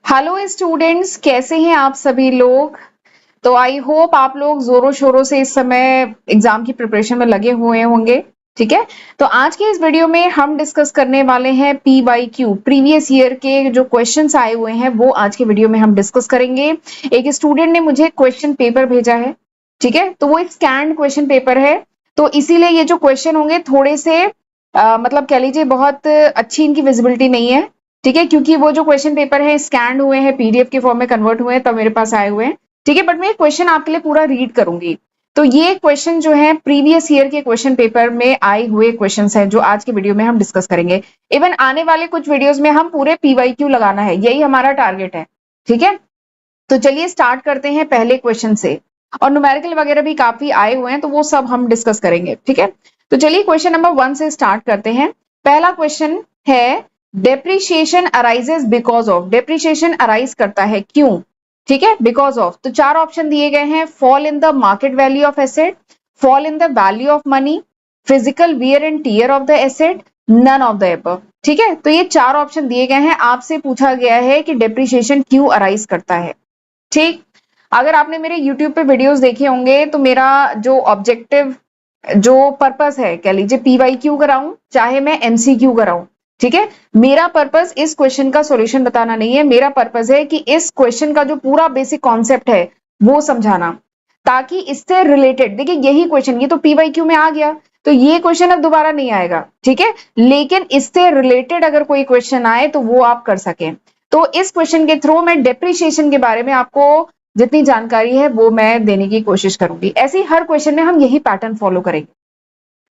Hello students, कैसे हैं आप सभी लोग। तो आई होप आप लोग जोरों शोरों से इस समय एग्जाम की प्रिपरेशन में लगे हुए होंगे। ठीक है, तो आज के इस वीडियो में हम डिस्कस करने वाले हैं PYQ प्रीवियस ईयर के जो क्वेश्चंस आए हुए हैं वो आज के वीडियो में हम डिस्कस करेंगे। एक स्टूडेंट ने मुझे क्वेश्चन पेपर भेजा है, ठीक है, तो वो एक स्कैन्ड क्वेश्चन पेपर है। तो इसीलिए ये जो क्वेश्चन होंगे थोड़े से मतलब कह लीजिए बहुत अच्छी इनकी विजिबिलिटी नहीं है। ठीक है, क्योंकि वो जो क्वेश्चन पेपर है स्कैन हुए हैं, PDF के फॉर्म में कन्वर्ट हुए हैं, तब मेरे पास आए हुए हैं। ठीक है, बट मैं क्वेश्चन आपके लिए पूरा रीड करूंगी। तो ये क्वेश्चन जो है प्रीवियस ईयर के क्वेश्चन पेपर में आए हुए क्वेश्चंस हैं जो आज के वीडियो में हम डिस्कस करेंगे। इवन आने वाले कुछ वीडियोस में हम पूरे PYQ लगाना है, यही हमारा टारगेट है। ठीक है, तो चलिए स्टार्ट करते हैं पहले क्वेश्चन से। और न्यूमेरिकल वगैरह भी काफी आए हुए हैं तो वो सब हम डिस्कस करेंगे। ठीक है, तो चलिए क्वेश्चन नंबर 1 से स्टार्ट करते हैं। पहला क्वेश्चन है depreciation arises because of. Depreciation arise करता है क्यों? ठीक है, बिकॉज ऑफ। तो चार ऑप्शन दिए गए हैं, fall in the market value of asset, fall in the value of money, physical wear and tear of the asset, none of the above. ठीक है, तो ये चार ऑप्शन दिए गए हैं। आपसे पूछा गया है कि डेप्रिसिएशन क्यों अराइज करता है। ठीक, अगर आपने मेरे YouTube पे वीडियोस देखे होंगे तो मेरा जो ऑब्जेक्टिव जो पर्पस है, कह लीजिए PYQ कराऊं चाहे मैं MCQ कराऊं, ठीक है, मेरा पर्पस इस क्वेश्चन का सॉल्यूशन बताना नहीं है। मेरा पर्पस है कि इस क्वेश्चन का जो पूरा बेसिक कॉन्सेप्ट है वो समझाना, ताकि इससे रिलेटेड, देखिए यही क्वेश्चन, ये तो PYQ में आ गया तो ये क्वेश्चन अब दोबारा नहीं आएगा। ठीक है, लेकिन इससे रिलेटेड अगर कोई क्वेश्चन आए तो वो आप कर सकें। तो इस क्वेश्चन के थ्रू मैं डेप्रिसिएशन के बारे में आपको जितनी जानकारी है वो मैं देने की कोशिश करूंगी। ऐसे ही हर क्वेश्चन में हम यही पैटर्न फॉलो करेंगे।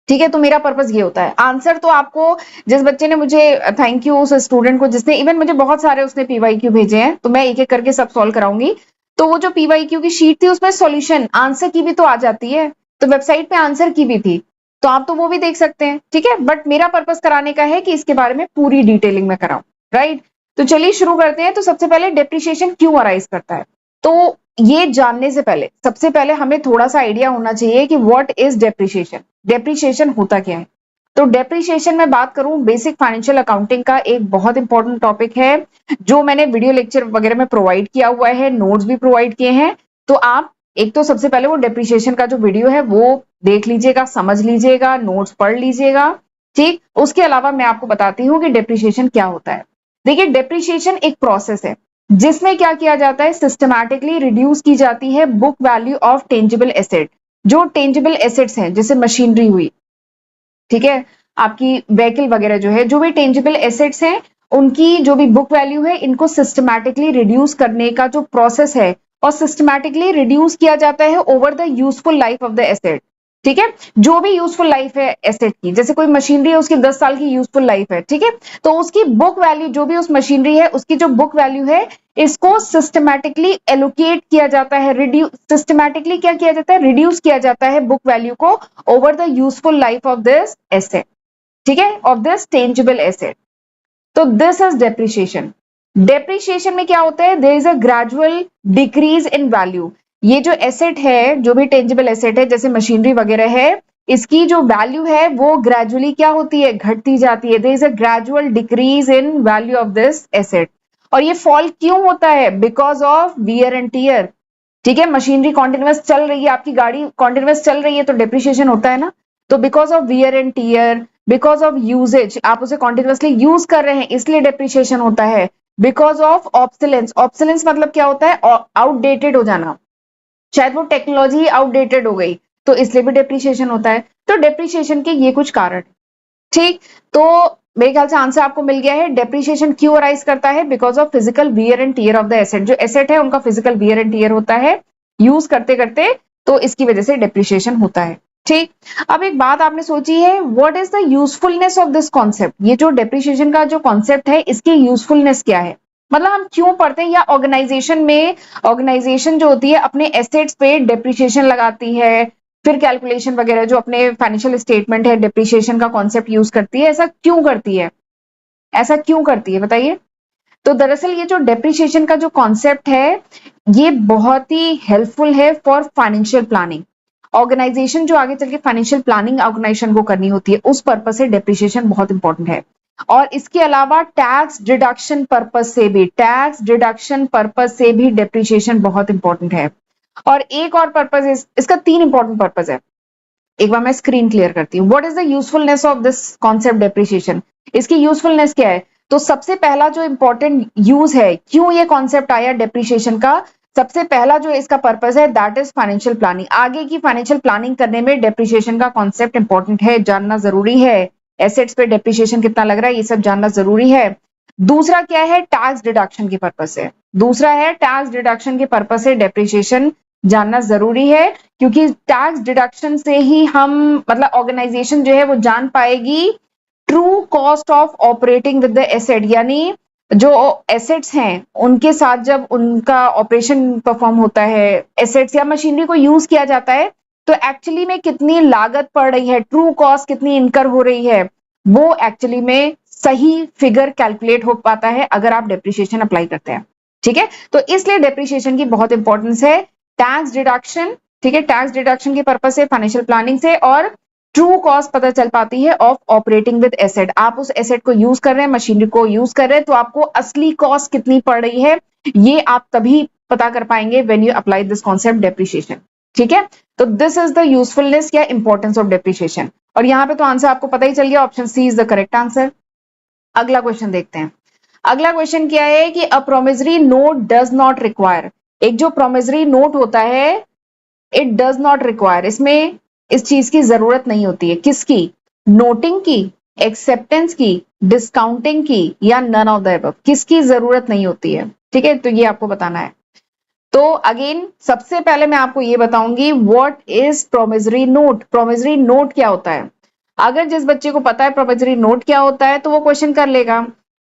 ठीक है, तो मेरा पर्पस ये होता है। आंसर तो आपको, जिस बच्चे ने मुझे, थैंक यू उस स्टूडेंट को जिसने, इवन मुझे बहुत सारे उसने PYQ भेजे हैं, तो मैं एक एक करके सब सॉल्व कराऊंगी। तो वो जो PYQ की शीट थी उसमें सॉल्यूशन आंसर की भी तो आ जाती है, तो वेबसाइट पे आंसर की भी थी, तो आप तो वो भी देख सकते हैं। ठीक है, बट मेरा पर्पस कराने का है कि इसके बारे में पूरी डिटेलिंग में कराऊं। राइट, तो चलिए शुरू करते हैं। तो सबसे पहले डेप्रिसिएशन क्यों अराइज करता है, तो ये जानने से पहले सबसे पहले हमें थोड़ा सा आइडिया होना चाहिए कि व्हाट इज डेप्रिसिएशन। डेप्रिसिएशन होता क्या है? तो डेप्रिसिएशन में बात करूं, बेसिक फाइनेंशियल अकाउंटिंग का एक बहुत इंपॉर्टेंट टॉपिक है जो मैंने वीडियो लेक्चर वगैरह में प्रोवाइड किया हुआ है, नोट्स भी प्रोवाइड किए हैं। तो आप एक तो सबसे पहले वो डेप्रिसिएशन का जो वीडियो है वो देख लीजिएगा, समझ लीजिएगा, नोट्स पढ़ लीजिएगा। ठीक, उसके अलावा मैं आपको बताती हूँ कि डेप्रिसिएशन क्या होता है। देखिए, डेप्रिसिएशन एक प्रोसेस है जिसमें क्या किया जाता है, सिस्टमैटिकली रिड्यूस की जाती है book value of tangible asset. जो टेंजिबल एसेट्स हैं जैसे मशीनरी हुई, ठीक है, आपकी व्हीकल वगैरह जो है, जो भी टेंजिबल एसेट्स हैं उनकी जो भी बुक वैल्यू है, इनको सिस्टमैटिकली रिड्यूस करने का जो प्रोसेस है, और सिस्टमैटिकली रिड्यूस किया जाता है over the useful life of the asset. ठीक है, जो भी यूजफुल लाइफ है एसेट की, जैसे कोई मशीनरी है उसकी 10 साल की यूजफुल लाइफ है, ठीक है, तो उसकी बुक वैल्यू, जो भी उस मशीनरी है उसकी जो बुक वैल्यू है, इसको सिस्टमैटिकली एलोकेट किया जाता है, रिड्यूस, सिस्टमैटिकली क्या किया जाता है, रिड्यूस किया जाता है बुक वैल्यू को over the useful life of this asset. ठीक है, ऑफ दिस टेंजिबल एसेट। तो दिस इज डेप्रिसिएशन। डेप्रिसिएशन में क्या होता है, there is a gradual decrease in value. ये जो एसेट है, जो भी टेंजिबल एसेट है जैसे मशीनरी वगैरह है, इसकी जो वैल्यू है वो ग्रेजुअली क्या होती है, घटती जाती है। There is a gradual decrease in value of this asset. और ये फॉल क्यों होता है, because of wear and tear. ठीक है, मशीनरी कॉन्टिन्यूअस चल रही है, आपकी गाड़ी कॉन्टिन्यूअस चल रही है तो डेप्रिसिएशन होता है ना। तो because of wear and tear, because of usage, आप उसे कॉन्टिन्यूअसली यूज कर रहे हैं इसलिए डेप्रिसिएशन होता है। बिकॉज ऑफ ऑब्सोलेंस, ऑब्सोलेंस मतलब क्या होता है, आउटडेटेड हो जाना, शायद वो टेक्नोलॉजी आउटडेटेड हो गई तो इसलिए भी डेप्रिसिएशन होता है। तो डेप्रिसिएशन के ये कुछ कारण। ठीक, तो मेरे ख्याल से आंसर आपको मिल गया है। डेप्रिसिएशन क्यों अराइज करता है, because of physical wear and tear of the asset. जो एसेट है उनका फिजिकल वियर एंड टीयर होता है यूज करते करते, तो इसकी वजह से डेप्रिसिएशन होता है। ठीक, अब एक बात आपने सोची है, what is the usefulness of this concept. ये जो डेप्रिसिएशन का जो कॉन्सेप्ट है इसकी यूजफुलनेस क्या है, मतलब हम क्यों पढ़ते हैं, या ऑर्गेनाइजेशन में, ऑर्गेनाइजेशन जो होती है अपने एसेट्स पे डेप्रिसिएशन लगाती है, फिर कैलकुलेशन वगैरह जो अपने फाइनेंशियल स्टेटमेंट है डेप्रिसिएशन का कॉन्सेप्ट यूज करती है। ऐसा क्यों करती है, ऐसा क्यों करती है बताइए। तो दरअसल ये जो डेप्रिसिएशन का जो कॉन्सेप्ट है ये बहुत ही हेल्पफुल है फॉर फाइनेंशियल प्लानिंग। ऑर्गेनाइजेशन जो आगे चल के फाइनेंशियल प्लानिंग ऑर्गेनाइजेशन को करनी होती है, उस पर्पज से डेप्रिसिएशन बहुत इंपॉर्टेंट है। और इसके अलावा टैक्स डिडक्शन पर्पज से भी डेप्रिसिएशन बहुत इंपॉर्टेंट है। और एक और पर्पज, इसका 3 इंपॉर्टेंट पर्पज है। एक बार मैं स्क्रीन क्लियर करती हूँ। What is the usefulness of this concept depreciation? इसकी यूजफुलनेस क्या है? तो सबसे पहला जो इंपॉर्टेंट यूज है, क्यों ये कॉन्सेप्ट आया डेप्रिसिएशन का, सबसे पहला जो इसका पर्पज है दैट इज फाइनेंशियल प्लानिंग। आगे की फाइनेंशियल प्लानिंग करने में डेप्रिसिएशन का कॉन्सेप्ट इंपॉर्टेंट है, जानना जरूरी है। एसेट्स पे डेप्रिसिएशन कितना लग रहा है, ये सब जानना जरूरी है। दूसरा क्या है? टैक्स डिडक्शन के पर्पज से। दूसरा है टैक्स डिडक्शन के पर्पज से डेप्रिसिएशन जानना जरूरी है, क्योंकि टैक्स डिडक्शन से ही हम, मतलब ऑर्गेनाइजेशन जो है वो जान पाएगी true cost of operating with the asset, यानी जो एसेट्स हैं उनके साथ जब उनका ऑपरेशन परफॉर्म होता है, एसेट्स या मशीनरी को यूज किया जाता है, तो एक्चुअली में कितनी लागत पड़ रही है, ट्रू कॉस्ट कितनी इनकर हो रही है, वो एक्चुअली में सही फिगर कैलकुलेट हो पाता है अगर आप डेप्रिसिएशन अप्लाई करते हैं। ठीक है, तो इसलिए डेप्रिसिएशन की बहुत इंपॉर्टेंस है। टैक्स डिडक्शन, ठीक है, टैक्स डिडक्शन के पर्पज से, फाइनेंशियल प्लानिंग से, और ट्रू कॉस्ट पता चल पाती है ऑफ ऑपरेटिंग विद एसेट। आप उस एसेट को यूज कर रहे हैं, मशीनरी को यूज कर रहे हैं, तो आपको असली कॉस्ट कितनी पड़ रही है ये आप तभी पता कर पाएंगे when you apply this concept depreciation. ठीक है, तो दिस इज द यूजफुलनेस या इंपॉर्टेंस ऑफ डेप्रिसिएशन। और यहाँ पे तो आंसर आपको पता ही चल गया, option C is the correct answer. अगला क्वेश्चन देखते हैं। अगला क्वेश्चन क्या है कि a promissory note does not require. एक जो प्रोमिसरी नोट होता है, इट डज नॉट रिक्वायर, इसमें इस चीज की जरूरत नहीं होती है। किसकी? नोटिंग की, एक्सेप्टेंस की, डिस्काउंटिंग की, या नन ऑफ द अबव। किसकी जरूरत नहीं होती है? ठीक है, तो ये आपको बताना है। तो अगेन सबसे पहले मैं आपको ये बताऊंगी what is promissory note. Promissory note क्या होता है? अगर जिस बच्चे को पता है प्रोमिसरी नोट क्या होता है तो वो क्वेश्चन कर लेगा।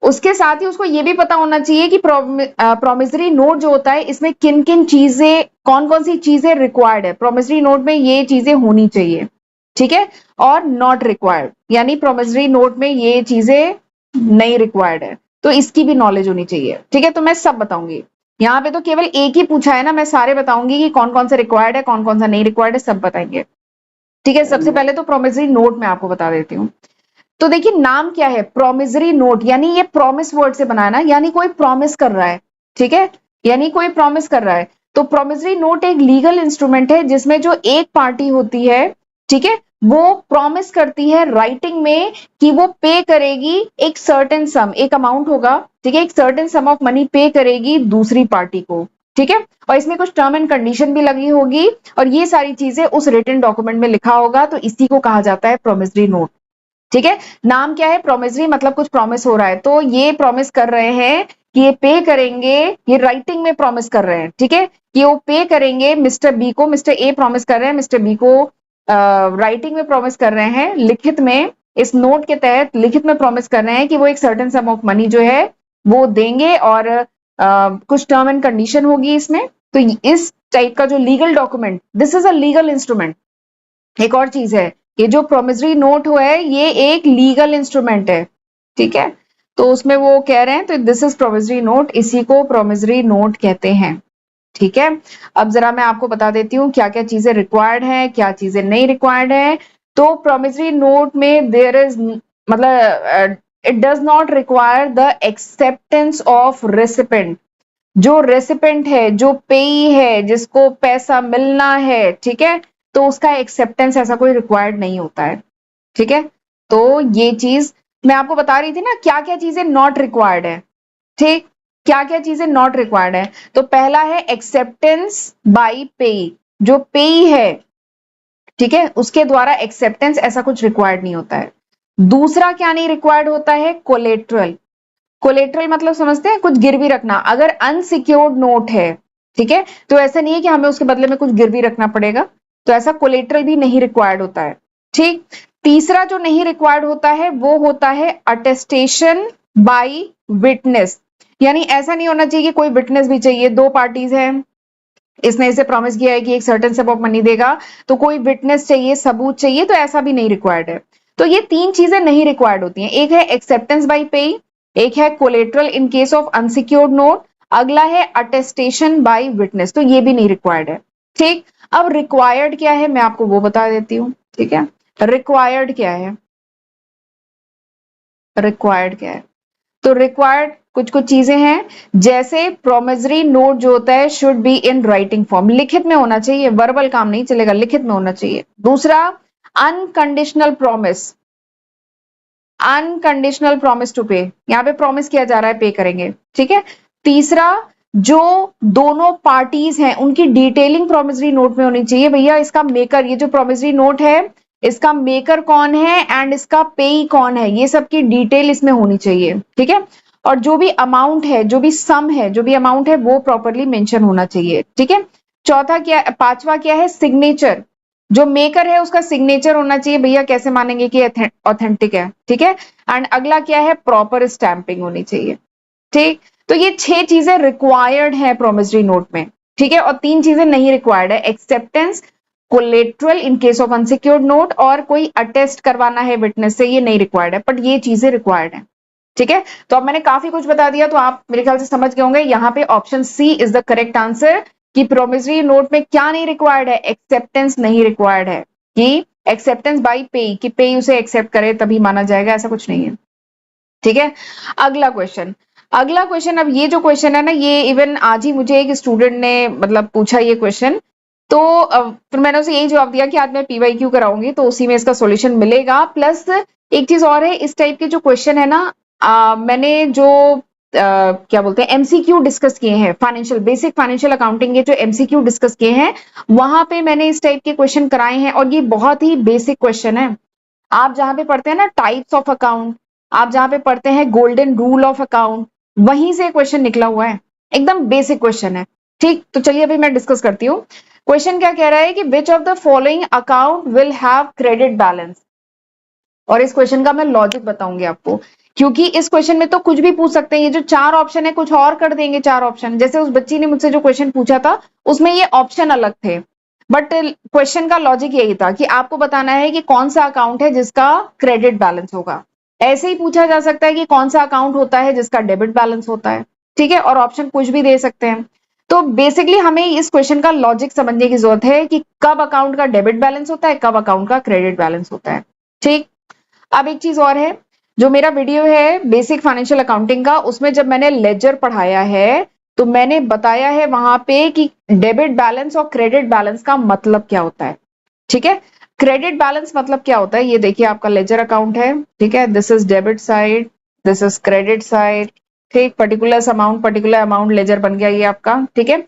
उसके साथ ही उसको ये भी पता होना चाहिए कि प्रोमिसरी नोट जो होता है इसमें किन किन चीजें, कौन कौन सी चीजें रिक्वायर्ड है। प्रोमिसरी नोट में ये चीजें होनी चाहिए, ठीक है, और नॉट रिक्वायर्ड, यानी प्रोमिसरी नोट में ये चीजें नहीं रिक्वायर्ड है, तो इसकी भी नॉलेज होनी चाहिए। ठीक है, तो मैं सब बताऊंगी। यहाँ पे तो केवल एक ही पूछा है ना, मैं सारे बताऊंगी कि कौन कौन सा रिक्वायर्ड है, कौन कौन सा नहीं रिक्वायर्ड है, सब बताएंगे। ठीक है, सबसे पहले तो प्रोमिसरी नोट मैं आपको बता देती हूँ। तो देखिए नाम क्या है, प्रोमिसरी नोट, यानी ये प्रॉमिस वर्ड से बना है ना, यानी कोई प्रॉमिस कर रहा है। ठीक है, यानी कोई प्रॉमिस कर रहा है। तो प्रोमिसरी नोट एक लीगल इंस्ट्रूमेंट है जिसमें जो एक पार्टी होती है, ठीक है, वो प्रॉमिस करती है राइटिंग में कि वो पे करेगी एक सर्टेन सम, एक अमाउंट होगा, ठीक है, एक सर्टेन सम ऑफ मनी पे करेगी दूसरी पार्टी को। ठीक है, और इसमें कुछ टर्म एंड कंडीशन भी लगी होगी, और ये सारी चीजें उस रिटन डॉक्यूमेंट में लिखा होगा, तो इसी को कहा जाता है प्रोमिसरी नोट। ठीक है, नाम क्या है? प्रोमिसरी, मतलब कुछ प्रॉमिस हो रहा है, तो ये प्रॉमिस कर रहे हैं कि ये पे करेंगे, ये राइटिंग में प्रॉमिस कर रहे हैं, ठीक है, कि वो पे करेंगे मिस्टर बी को, मिस्टर ए प्रॉमिस कर रहे हैं मिस्टर बी को, राइटिंग में प्रॉमिस कर रहे हैं, लिखित में, इस नोट के तहत लिखित में प्रॉमिस कर रहे हैं कि वो एक सर्टेन सम ऑफ मनी जो है वो देंगे, और कुछ टर्म एंड कंडीशन होगी इसमें। तो इस टाइप का जो legal document, this is a legal instrument. एक और चीज है, ये जो प्रोमिसरी नोट हुआ है ये एक लीगल इंस्ट्रूमेंट है। ठीक है, तो उसमें वो कह रहे हैं, तो दिस इज प्रोमिसरी नोट, इसी को प्रोमिसरी नोट कहते हैं। ठीक है, अब जरा मैं आपको बता देती हूँ क्या क्या चीजें रिक्वायर्ड है, क्या चीजें नहीं रिक्वायर्ड है। तो प्रोमिसरी नोट में देयर इज, मतलब it does not require the acceptance of recipient. जो रेसिपेंट है, जो पेई है, जिसको पैसा मिलना है, ठीक है, तो उसका एक्सेप्टेंस ऐसा कोई रिक्वायर्ड नहीं होता है। ठीक है, तो ये चीज मैं आपको बता रही थी ना, क्या क्या चीजें नॉट रिक्वायर्ड है। ठीक, क्या क्या चीजें नॉट रिक्वायर्ड है? तो पहला है एक्सेप्टेंस बाय पेई, जो पेई है, ठीक है, उसके द्वारा एक्सेप्टेंस ऐसा कुछ रिक्वायर्ड नहीं होता है। दूसरा क्या नहीं रिक्वायर्ड होता है? कोलेट्रल। कोलेट्रल मतलब समझते हैं, कुछ गिरवी रखना। अगर अनसिक्योर्ड नोट है, ठीक है, तो ऐसा नहीं है कि हमें उसके बदले में कुछ गिरवी रखना पड़ेगा, तो ऐसा कोलेट्रल भी नहीं रिक्वायर्ड होता है। ठीक, तीसरा जो नहीं रिक्वायर्ड होता है वो होता है अटेस्टेशन बाय विटनेस, यानी ऐसा नहीं होना चाहिए कि कोई विटनेस भी चाहिए, दो पार्टीज हैं, इसने इसे प्रॉमिस किया है कि एक सर्टेन सम ऑफ मनी देगा, तो कोई विटनेस चाहिए, सबूत चाहिए, तो ऐसा भी नहीं रिक्वायर्ड है। तो ये तीन चीजें नहीं रिक्वायर्ड होती हैं। एक है एक्सेप्टेंस बाय पे, एक है collateral in case of unsecured note, अगला है अटेस्टेशन बाय विटनेस, तो ये भी नहीं रिक्वायर्ड है। ठीक, अब रिक्वायर्ड क्या है मैं आपको वो बता देती हूँ। ठीक है, रिक्वायर्ड क्या है? रिक्वायर्ड क्या है? तो रिक्वायर्ड कुछ कुछ चीजें हैं, जैसे प्रोमिसरी नोट जो होता है should be in writing form, लिखित में होना चाहिए, वर्बल काम नहीं चलेगा, लिखित में होना चाहिए। दूसरा, unconditional promise, unconditional promise to pay, यहां पे प्रॉमिस किया जा रहा है पे करेंगे, ठीक है। तीसरा, जो दोनों पार्टीज हैं उनकी डिटेलिंग प्रोमिसरी नोट में होनी चाहिए, भैया इसका मेकर, ये जो प्रोमिसरी नोट है इसका मेकर कौन है एंड इसका पेई कौन है, ये सब की डिटेल इसमें होनी चाहिए, ठीक है। और जो भी अमाउंट है, जो भी सम है, जो भी अमाउंट है वो प्रॉपरली मेंशन होना चाहिए, ठीक है। चौथा क्या, पांचवा क्या है, सिग्नेचर, जो मेकर है उसका सिग्नेचर होना चाहिए, भैया कैसे मानेंगे कि ऑथेंटिक है, ठीक है। एंड अगला क्या है, प्रॉपर स्टैंपिंग होनी चाहिए, ठीक। तो ये 6 चीजें रिक्वायर्ड है प्रोमिसरी नोट में, ठीक है। और 3 चीजें नहीं रिक्वायर्ड है, acceptance, collateral in case of unsecured note, और कोई अटेस्ट करवाना है विटनेस से, ये नहीं रिक्वायर्ड है, बट ये चीजें रिक्वायर्ड है, ठीक है। तो अब मैंने काफी कुछ बता दिया, तो आप मेरे ख्याल से समझ गए होंगे, यहाँ पे option C is the correct answer, कि प्रोमिसरी नोट में क्या नहीं रिक्वायर्ड है, एक्सेप्टेंस नहीं रिक्वायर्ड है, कि एक्सेप्टेंस बाय पे, कि पे उसे एक्सेप्ट करे तभी माना जाएगा, ऐसा कुछ नहीं है, ठीक है। अगला क्वेश्चन, अगला क्वेश्चन, अब ये जो क्वेश्चन है ना, ये इवन आज ही मुझे एक स्टूडेंट ने मतलब पूछा ये क्वेश्चन, तो फिर मैंने उसे यही जवाब दिया कि आज मैं पीवाईक्यू कराऊंगी तो उसी में इसका सॉल्यूशन मिलेगा। प्लस एक चीज और है, इस टाइप के जो क्वेश्चन है ना, मैंने जो क्या बोलते हैं एमसीक्यू डिस्कस किए हैं, फाइनेंशियल बेसिक फाइनेंशियल अकाउंटिंग के जो एमसीक्यू डिस्कस किए हैं, वहां पे मैंने इस टाइप के क्वेश्चन कराए हैं, और ये बहुत ही बेसिक क्वेश्चन है। आप जहां पे पढ़ते हैं ना टाइप्स ऑफ अकाउंट, आप जहां पे पढ़ते हैं गोल्डन रूल ऑफ अकाउंट, वहीं से क्वेश्चन निकला हुआ है, एकदम बेसिक क्वेश्चन है, ठीक। तो चलिए अभी मैं डिस्कस करती हूँ। क्वेश्चन क्या कह रहा है कि which of the following account will have credit balance, और इस क्वेश्चन का मैं लॉजिक बताऊंगी आपको, क्योंकि इस क्वेश्चन में तो कुछ भी पूछ सकते हैं, ये जो 4 ऑप्शन है कुछ और कर देंगे 4 ऑप्शन, जैसे उस बच्ची ने मुझसे जो क्वेश्चन पूछा था उसमें ये ऑप्शन अलग थे, बट क्वेश्चन का लॉजिक यही था कि आपको बताना है कि कौन सा अकाउंट है जिसका क्रेडिट बैलेंस होगा। ऐसे ही पूछा जा सकता है कि कौन सा अकाउंट होता है जिसका डेबिट बैलेंस होता है, ठीक है, और ऑप्शन कुछ भी दे सकते हैं। तो बेसिकली हमें इस क्वेश्चन का लॉजिक समझने की जरूरत है कि कब अकाउंट का डेबिट बैलेंस होता है, कब अकाउंट का क्रेडिट बैलेंस होता है, ठीक। अब एक चीज और है, जो मेरा वीडियो है बेसिक फाइनेंशियल अकाउंटिंग का, उसमें जब मैंने लेजर पढ़ाया है तो मैंने बताया है वहां पे कि डेबिट बैलेंस और क्रेडिट बैलेंस का मतलब क्या होता है, ठीक है। क्रेडिट बैलेंस मतलब क्या होता है, ये देखिए आपका लेजर अकाउंट है, ठीक है, this is debit side, this is credit side, ठीक, पर्टिकुलर अमाउंट लेजर बन गया ये आपका, ठीक है।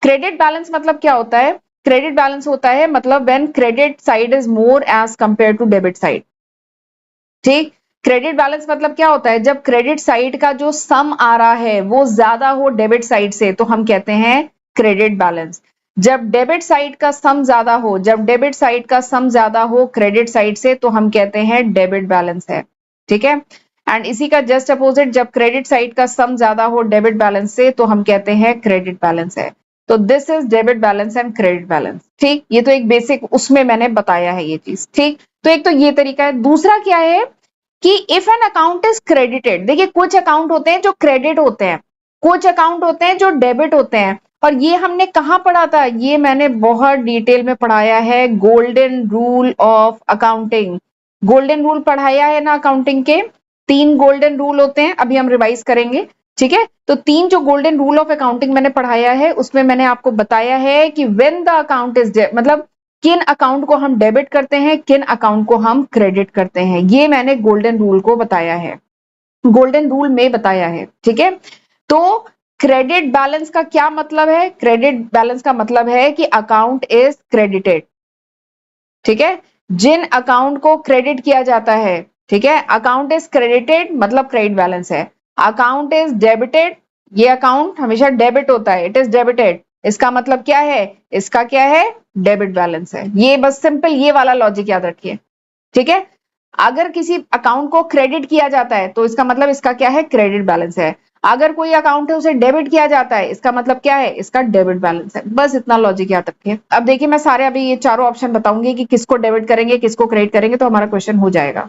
क्रेडिट बैलेंस मतलब क्या होता है, क्रेडिट बैलेंस होता है मतलब when credit side is more as compare to debit side, ठीक। क्रेडिट बैलेंस मतलब क्या होता है, जब क्रेडिट साइड का जो सम आ रहा है वो ज्यादा हो डेबिट साइड से तो हम कहते हैं क्रेडिट बैलेंस। जब डेबिट साइड का सम ज्यादा हो, जब डेबिट साइड का सम ज्यादा हो क्रेडिट साइड से तो हम कहते हैं डेबिट बैलेंस है, ठीक है। एंड इसी का जस्ट अपोजिट, जब क्रेडिट साइड का सम ज्यादा हो डेबिट बैलेंस से तो हम कहते हैं क्रेडिट बैलेंस है। तो this is debit balance and credit balance, ठीक। ये तो एक बेसिक उसमें मैंने बताया है ये चीज, ठीक। तो एक तो ये तरीका है। दूसरा क्या है कि if an account is credited, देखिए कुछ अकाउंट होते हैं जो क्रेडिट होते हैं, कुछ अकाउंट होते हैं जो डेबिट होते हैं, और ये हमने कहां पढ़ा था, ये मैंने बहुत डिटेल में पढ़ाया है, golden rule of accounting. Golden rule पढ़ाया है ना अकाउंटिंग के, 3 गोल्डन रूल होते हैं, अभी हम रिवाइज करेंगे, ठीक है। तो 3 जो गोल्डन रूल ऑफ अकाउंटिंग मैंने पढ़ाया है उसमें मैंने आपको बताया है कि व्हेन द अकाउंट इज मतलब किन अकाउंट को हम डेबिट करते हैं, किन अकाउंट को हम क्रेडिट करते हैं, ये मैंने गोल्डन रूल को बताया है, गोल्डन रूल में बताया है, ठीक है। तो क्रेडिट बैलेंस का क्या मतलब है, क्रेडिट बैलेंस का मतलब है कि अकाउंट इज क्रेडिटेड, ठीक है, जिन अकाउंट को क्रेडिट किया जाता है, ठीक है, अकाउंट इज क्रेडिटेड मतलब क्रेडिट बैलेंस है। अकाउंट इज डेबिटेड, ये अकाउंट हमेशा डेबिट होता है, इट इज डेबिटेड, इसका मतलब क्या है, इसका क्या है, डेबिट बैलेंस है। ये बस सिंपल ये वाला लॉजिक याद रखिए, ठीक है। अगर किसी अकाउंट को क्रेडिट किया जाता है तो इसका मतलब इसका क्या है, क्रेडिट बैलेंस है। अगर कोई अकाउंट है उसे डेबिट किया जाता है, इसका मतलब क्या है, इसका डेबिट बैलेंस है। बस इतना लॉजिक याद रखिए। अब देखिए मैं सारे अभी ये चारों ऑप्शन बताऊंगी कि किसको डेबिट करेंगे किसको क्रेडिट करेंगे, तो हमारा क्वेश्चन हो जाएगा,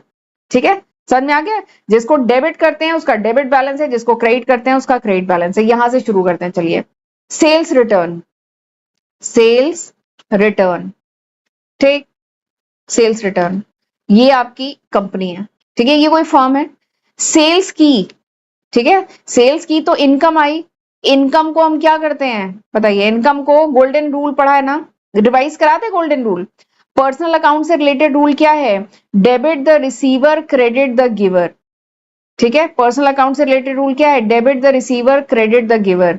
ठीक है। समझ में आ गया, जिसको डेबिट करते हैं उसका डेबिट बैलेंस है, जिसको क्रेडिट करते हैं उसका क्रेडिट बैलेंस है। यहां से शुरू करते हैं, चलिए। सेल्स रिटर्न, सेल्स रिटर्न, ठीक, सेल्स रिटर्न, ये आपकी कंपनी है, ठीक है, ये कोई फर्म है। सेल्स की, ठीक है, सेल्स की तो इनकम आई। इनकम को हम क्या करते हैं बताइए, इनकम को गोल्डन रूल पढ़ा है ना, रिवाइज कराते गोल्डन रूल। पर्सनल अकाउंट से रिलेटेड रूल क्या है, debit the receiver credit the giver, ठीक है। पर्सनल अकाउंट से रिलेटेड रूल क्या है, debit the receiver credit the giver.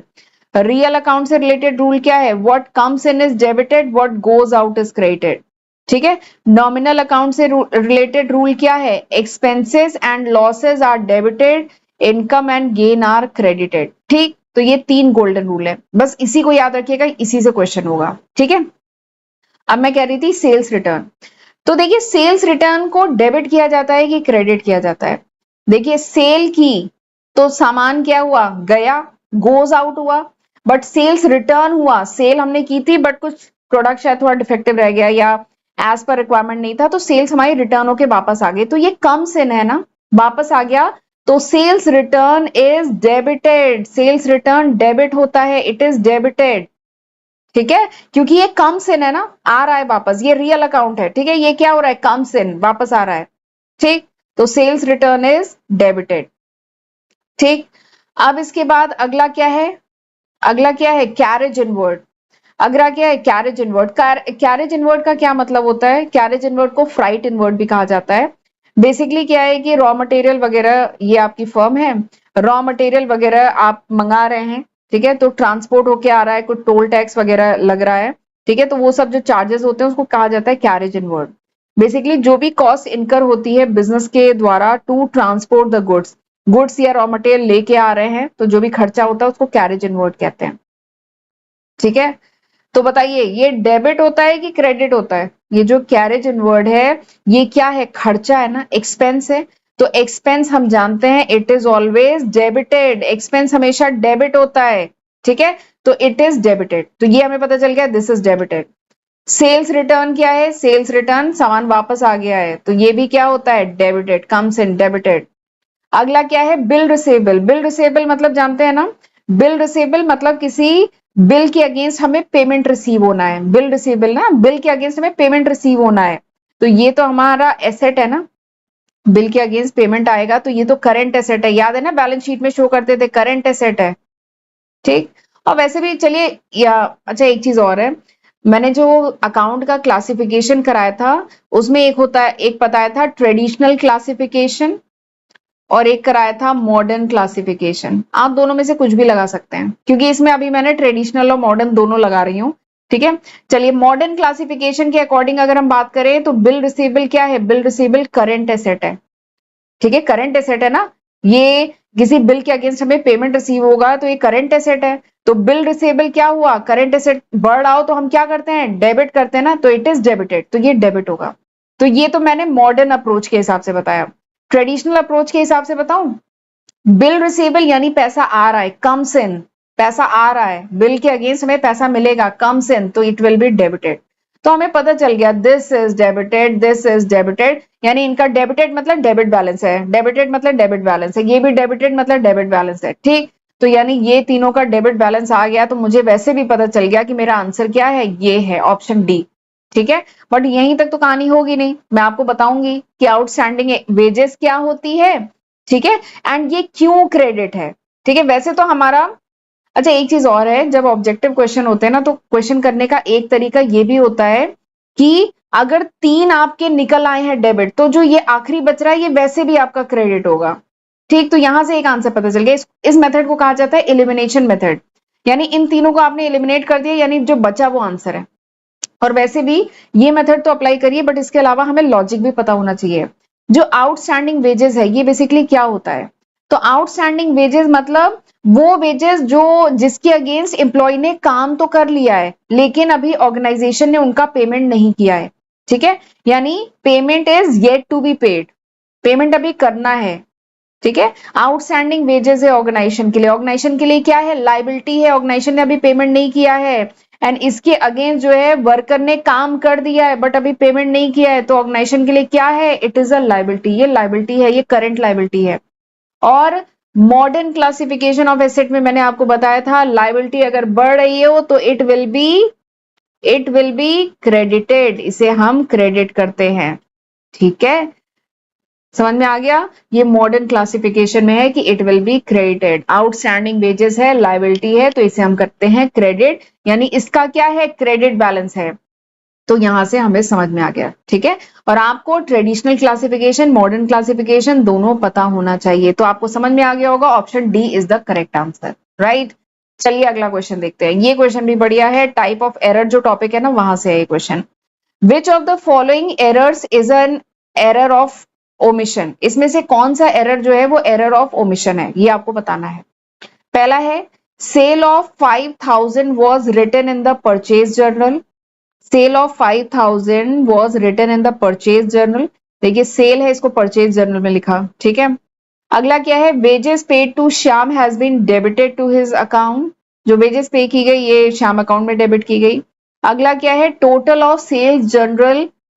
Real account से रिलेटेड रूल क्या है, what comes in is debited, what goes out is credited, ठीक है। नॉमिनल अकाउंट से रिलेटेड रूल क्या है, expenses and losses are debited, income and gain are credited, ठीक। तो ये 3 गोल्डन रूल है, बस इसी को याद रखिएगा, इसी से क्वेश्चन होगा, ठीक है। अब मैं कह रही थी सेल्स रिटर्न। तो देखिए सेल्स रिटर्न को डेबिट किया जाता है कि क्रेडिट किया जाता है। देखिए सेल की तो सामान क्या हुआ, गया, गोज आउट हुआ। बट सेल्स रिटर्न हुआ, सेल हमने की थी बट कुछ प्रोडक्ट शायद थोड़ा डिफेक्टिव रह गया या एज पर रिक्वायरमेंट नहीं था, तो सेल्स हमारी रिटर्न होके वापस आ गई, तो ये कम्स इन है ना, वापस आ गया। तो sales return is debited, sales return debit होता है, इट इज डेबिटेड, ठीक है। क्योंकि ये कम्स इन है ना, आ रहा है वापस, ये रियल अकाउंट है, ठीक है। ये क्या हो रहा है, कम्स इन, वापस आ रहा है, ठीक। तो सेल्स रिटर्न इज डेबिटेड, ठीक। अब इसके बाद अगला क्या है, अगला क्या है, कैरेज इनवर्ड। अगला क्या है, कैरेज इनवर्ड। कैरेज इनवर्ड का क्या मतलब होता है, कैरेज इनवर्ड को फ्राइट इनवर्ड भी कहा जाता है। बेसिकली क्या है कि रॉ मटेरियल वगैरह, ये आपकी फर्म है, रॉ मटेरियल वगैरह आप मंगा रहे हैं, ठीक है, तो ट्रांसपोर्ट होके आ रहा है, कुछ टोल टैक्स वगैरह लग रहा है, ठीक है, तो वो सब जो चार्जेस होते हैं उसको कहा जाता है कैरेज इनवर्ड। बेसिकली जो भी कॉस्ट इनकर होती है बिजनेस के द्वारा to transport the goods, goods या रॉ मटेरियल लेके आ रहे हैं, तो जो भी खर्चा होता है उसको कैरेज इनवर्ड कहते हैं, ठीक है। तो बताइए ये डेबिट होता है कि क्रेडिट होता है, ये जो कैरेज इनवर्ड है ये क्या है, खर्चा है ना, एक्सपेंस है। तो एक्सपेंस हम जानते हैं it is always debited, expense हमेशा डेबिट होता है, ठीक है। तो इट इज डेबिटेड, तो ये हमें पता चल गया, this is debited. Sales return क्या है, सेल्स रिटर्न सामान वापस आ गया है, तो ये भी क्या होता है, डेबिटेड, कम्स इन डेबिटेड। अगला क्या है, बिल रिसेबल। बिल रिसेबल मतलब जानते हैं ना, बिल रिसेबल मतलब किसी बिल के अगेंस्ट हमें पेमेंट रिसीव होना है, बिल रिसेबल ना, बिल के अगेंस्ट हमें पेमेंट रिसीव होना है, तो ये तो हमारा एसेट है ना, बिल के अगेंस्ट पेमेंट आएगा, तो ये तो करंट एसेट है, याद है ना बैलेंस शीट में शो करते थे करंट एसेट है, ठीक। और वैसे भी चलिए या अच्छा एक चीज और है, मैंने जो अकाउंट का क्लासिफिकेशन कराया था उसमें एक होता है, एक बताया था ट्रेडिशनल क्लासिफिकेशन और एक कराया था मॉडर्न क्लासिफिकेशन। आप दोनों में से कुछ भी लगा सकते हैं, क्योंकि इसमें अभी मैंने ट्रेडिशनल और मॉडर्न दोनों लगा रही हूँ, ठीक है। चलिए मॉडर्न क्लासिफिकेशन के अकॉर्डिंग अगर हम बात करें तो बिल रिसीवेबल क्या है, बिल रिसीवेबल करंट एसेट है, ठीक है, करंट एसेट है ना, ये किसी बिल के अगेंस्ट हमें पेमेंट रिसीव होगा तो ये करंट एसेट है। तो बिल रिसीवेबल क्या हुआ, करंट एसेट बढ़ रहा हो तो हम क्या करते हैं, डेबिट करते हैं ना, तो इट इज डेबिटेड, तो ये डेबिट होगा। तो ये तो मैंने मॉडर्न अप्रोच के हिसाब से बताया। ट्रेडिशनल अप्रोच के हिसाब से बताऊं, बिल रिसीवेबल यानी पैसा आ रहा है, कम्स इन, पैसा आ रहा है, बिल के अगेंस्ट हमें पैसा मिलेगा, कम्स इन, तो इट विल बी डेबिटेड। तो हमें पता चल गया this is debited, this is debited, यानी इनका डेबिटेड मतलब डेबिट बैलेंस है, डेबिटेड मतलब डेबिट बैलेंस है, ये भी डेबिटेड मतलब डेबिट बैलेंस है, ठीक। तो यानी ये तीनों का डेबिट बैलेंस आ गया, तो मुझे वैसे भी पता चल गया कि मेरा आंसर क्या है, ये है ऑप्शन डी, ठीक है। बट यहीं तक तो कहानी होगी नहीं, मैं आपको बताऊंगी कि आउटस्टैंडिंग वेजेस क्या होती है, ठीक है, एंड ये क्यों क्रेडिट है, ठीक है। वैसे तो हमारा, अच्छा एक चीज और है, जब ऑब्जेक्टिव क्वेश्चन होते हैं ना तो क्वेश्चन करने का एक तरीका ये भी होता है कि अगर 3 आपके निकल आए हैं डेबिट, तो जो ये आखिरी बच रहा है ये वैसे भी आपका क्रेडिट होगा, ठीक। तो यहां से एक आंसर पता चल गया, इस मेथड को कहा जाता है एलिमिनेशन मेथड, यानी इन तीनों को आपने एलिमिनेट कर दिया, यानी जो बचा वो आंसर है। और वैसे भी ये मेथड तो अप्लाई करिए, बट इसके अलावा हमें लॉजिक भी पता होना चाहिए। जो आउटस्टैंडिंग वेजेस है ये बेसिकली क्या होता है, तो आउटस्टैंडिंग वेजेस मतलब वो वेजेस जो जिसके अगेंस्ट एम्प्लॉय ने काम तो कर लिया है लेकिन अभी ऑर्गेनाइजेशन ने उनका पेमेंट नहीं किया है, ठीक है, यानी payment is yet to be paid, payment अभी करना है, ठीक है। आउटस्टैंडिंग वेजेस है ऑर्गेनाइजेशन के लिए क्या है, लाइबिलिटी है, ऑर्गेनाइजेशन ने अभी पेमेंट नहीं किया है, एंड इसके अगेंस्ट जो है वर्कर ने काम कर दिया है बट अभी पेमेंट नहीं किया है, तो ऑर्गेनाइजेशन के लिए क्या है, इट इज अ लाइबिलिटी, ये लाइबिलिटी है, ये करंट लाइबिलिटी है। और मॉडर्न क्लासिफिकेशन ऑफ एसेट में मैंने आपको बताया था लाइबिलिटी अगर बढ़ रही हो तो इट विल बी क्रेडिटेड, इसे हम क्रेडिट करते हैं, ठीक है। समझ में आ गया? ये मॉडर्न क्लासिफिकेशन में है कि it will be credited. Outstanding wages है, लायबिलिटी है, तो इसे हम करते हैं क्रेडिट, यानी इसका क्या है, क्रेडिट बैलेंस है। तो यहां से हमें समझ में आ गया, ठीक है। और आपको ट्रेडिशनल क्लासिफिकेशन, मॉडर्न क्लासिफिकेशन दोनों पता होना चाहिए। तो आपको समझ में आ गया होगा, option D is the correct answer, right. चलिए अगला क्वेश्चन देखते हैं। ये क्वेश्चन भी बढ़िया है, टाइप ऑफ एरर जो टॉपिक है ना वहां से है ये question. Which of the following errors is an error of omission? इसमें से कौन सा एरर जो है वो एरर ऑफ ओमिशन है, ये आपको बताना है। पहला है sale of 5000 was written in the purchase journal. Sale of 5000 was written in the purchase journal. देखिए सेल है, इसको परचेज जर्नल में लिखा, ठीक है। अगला क्या है, wages paid to Shyam has been debited to his account. जो वेजेस पे की गई ये श्याम अकाउंट में डेबिट की गई। अगला क्या है, total of sales